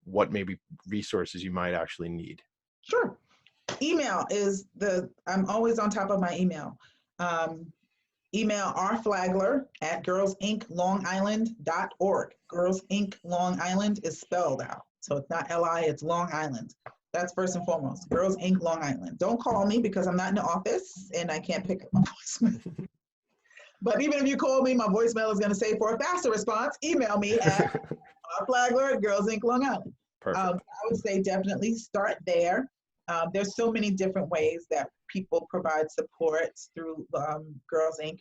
what maybe resources you might actually need? Sure. Email is I'm always on top of my email. Email rflagler@girlsinklongisland.org. Girls Inc. Long Island is spelled out, so it's not L-I, it's Long Island. That's first and foremost. Girls Inc. Long Island. Don't call me because I'm not in the office and I can't pick up my voicemail. But even if you call me, my voicemail is going to say, for a faster response, email me at Flagler at Girls Inc. Long Island. Perfect. I would say definitely start there. There's so many different ways that people provide support through Girls Inc.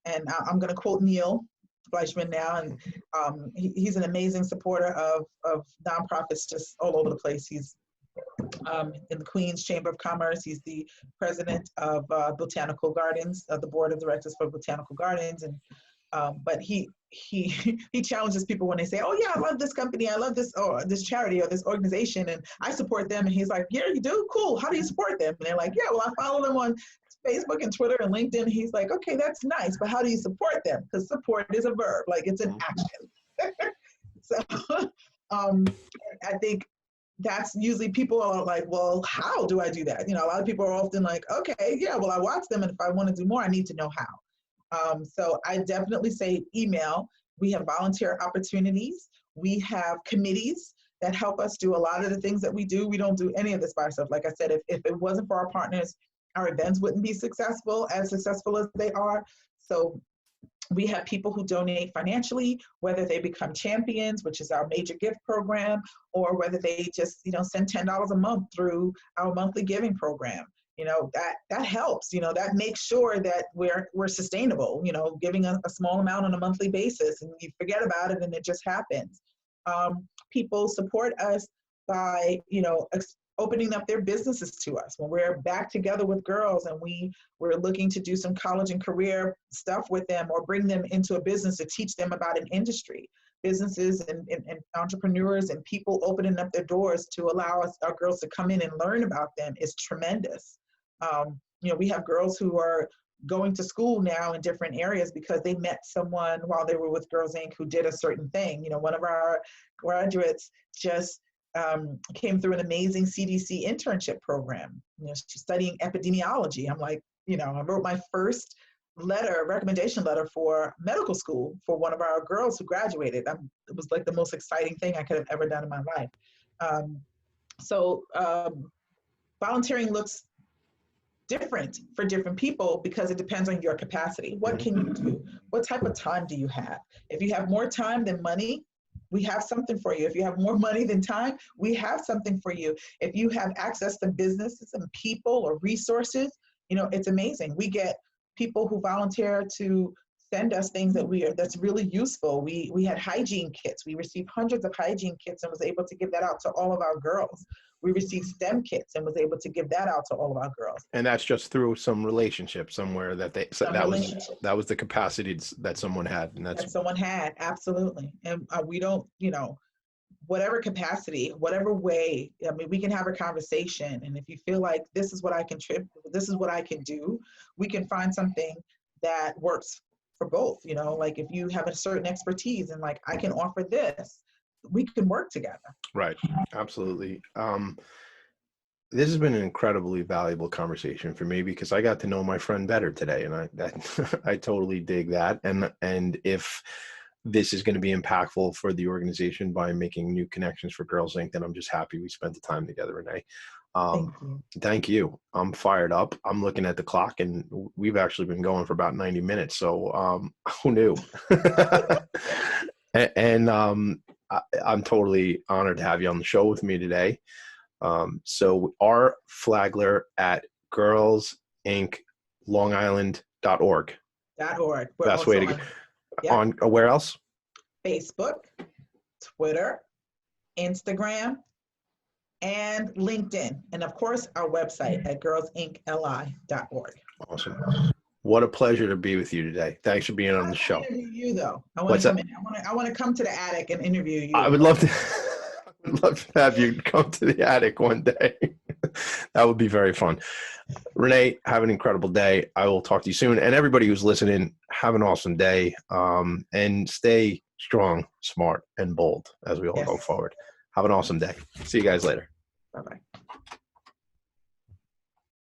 And I'm going to quote Neil Fleischman now, and he's an amazing supporter of nonprofits just all over the place. He's in the Queens Chamber of Commerce. He's the president of Botanical Gardens, the board of directors for Botanical Gardens, and but he challenges people when they say, "Oh yeah, I love this company, I love this or this charity or this organization, and I support them." And he's like, "Yeah, you do? Cool. How do you support them?" And they're like, "Yeah, well, I follow them on Facebook and Twitter and LinkedIn." And he's like, "Okay, that's nice, but how do you support them? Because support is a verb, like it's an action." So I think that's usually people are like, "Well, how do I do that?" You know, a lot of people are often like, "Okay, yeah, well, I watch them, and if I want to do more, I need to know how." So I definitely say email. We have volunteer opportunities. We have committees that help us do a lot of the things that we do. We don't do any of this by ourselves. Like I said, if it wasn't for our partners, our events wouldn't be as successful as they are. So we have people who donate financially, whether they become champions, which is our major gift program, or whether they just, send $10 a month through our monthly giving program. That helps, that makes sure that we're sustainable, giving a small amount on a monthly basis, and you forget about it and it just happens. People support us by, opening up their businesses to us. When we're back together with girls and we're looking to do some college and career stuff with them, or bring them into a business to teach them about an industry. Businesses and entrepreneurs and people opening up their doors to allow our girls to come in and learn about them is tremendous. We have girls who are going to school now in different areas because they met someone while they were with Girls Inc. who did a certain thing. One of our graduates just came through an amazing CDC internship program. She's studying epidemiology. I'm like, I wrote my first recommendation letter for medical school for one of our girls who graduated. It was like the most exciting thing I could have ever done in my life. So volunteering looks different for different people because it depends on your capacity. What can you do? What type of time do you have? If you have more time than money, we have something for you. If you have more money than time, we have something for you. If you have access to businesses and people or resources, it's amazing. We get people who volunteer to send us things that's really useful. We had hygiene kits. We received hundreds of hygiene kits and was able to give that out to all of our girls. We received STEM kits and was able to give that out to all of our girls. And that's just through some relationship somewhere that that was the capacity that someone had, and that someone had, absolutely. And we don't, whatever capacity, whatever way. I mean, we can have a conversation, and if you feel like this is what I contribute, this is what I can do, we can find something that works for both. Like if you have a certain expertise and like I can offer this, we can work together. Right. Absolutely. This has been an incredibly valuable conversation for me because I got to know my friend better today, and I totally dig that. And if this is going to be impactful for the organization by making new connections for Girls Inc., then I'm just happy we spent the time together, Renee. Thank you. I'm fired up. I'm looking at the clock, and we've actually been going for about 90 minutes. So who knew? And I'm totally honored to have you on the show with me today. So R Flagler at girlsinklongisland.org. Best way to get on. Where else? Facebook, Twitter, Instagram, and LinkedIn. And of course, our website at girlsinkli.org. Awesome. What a pleasure to be with you today. Thanks for being on the show. Interview you though. I want to come in. I want to come to the attic and interview you. I would love to. I'd love to have you come to the attic one day. That would be very fun. Renee, have an incredible day. I will talk to you soon. And everybody who's listening, have an awesome day. And stay strong, smart, and bold as we all go forward. Have an awesome day. See you guys later. Bye-bye.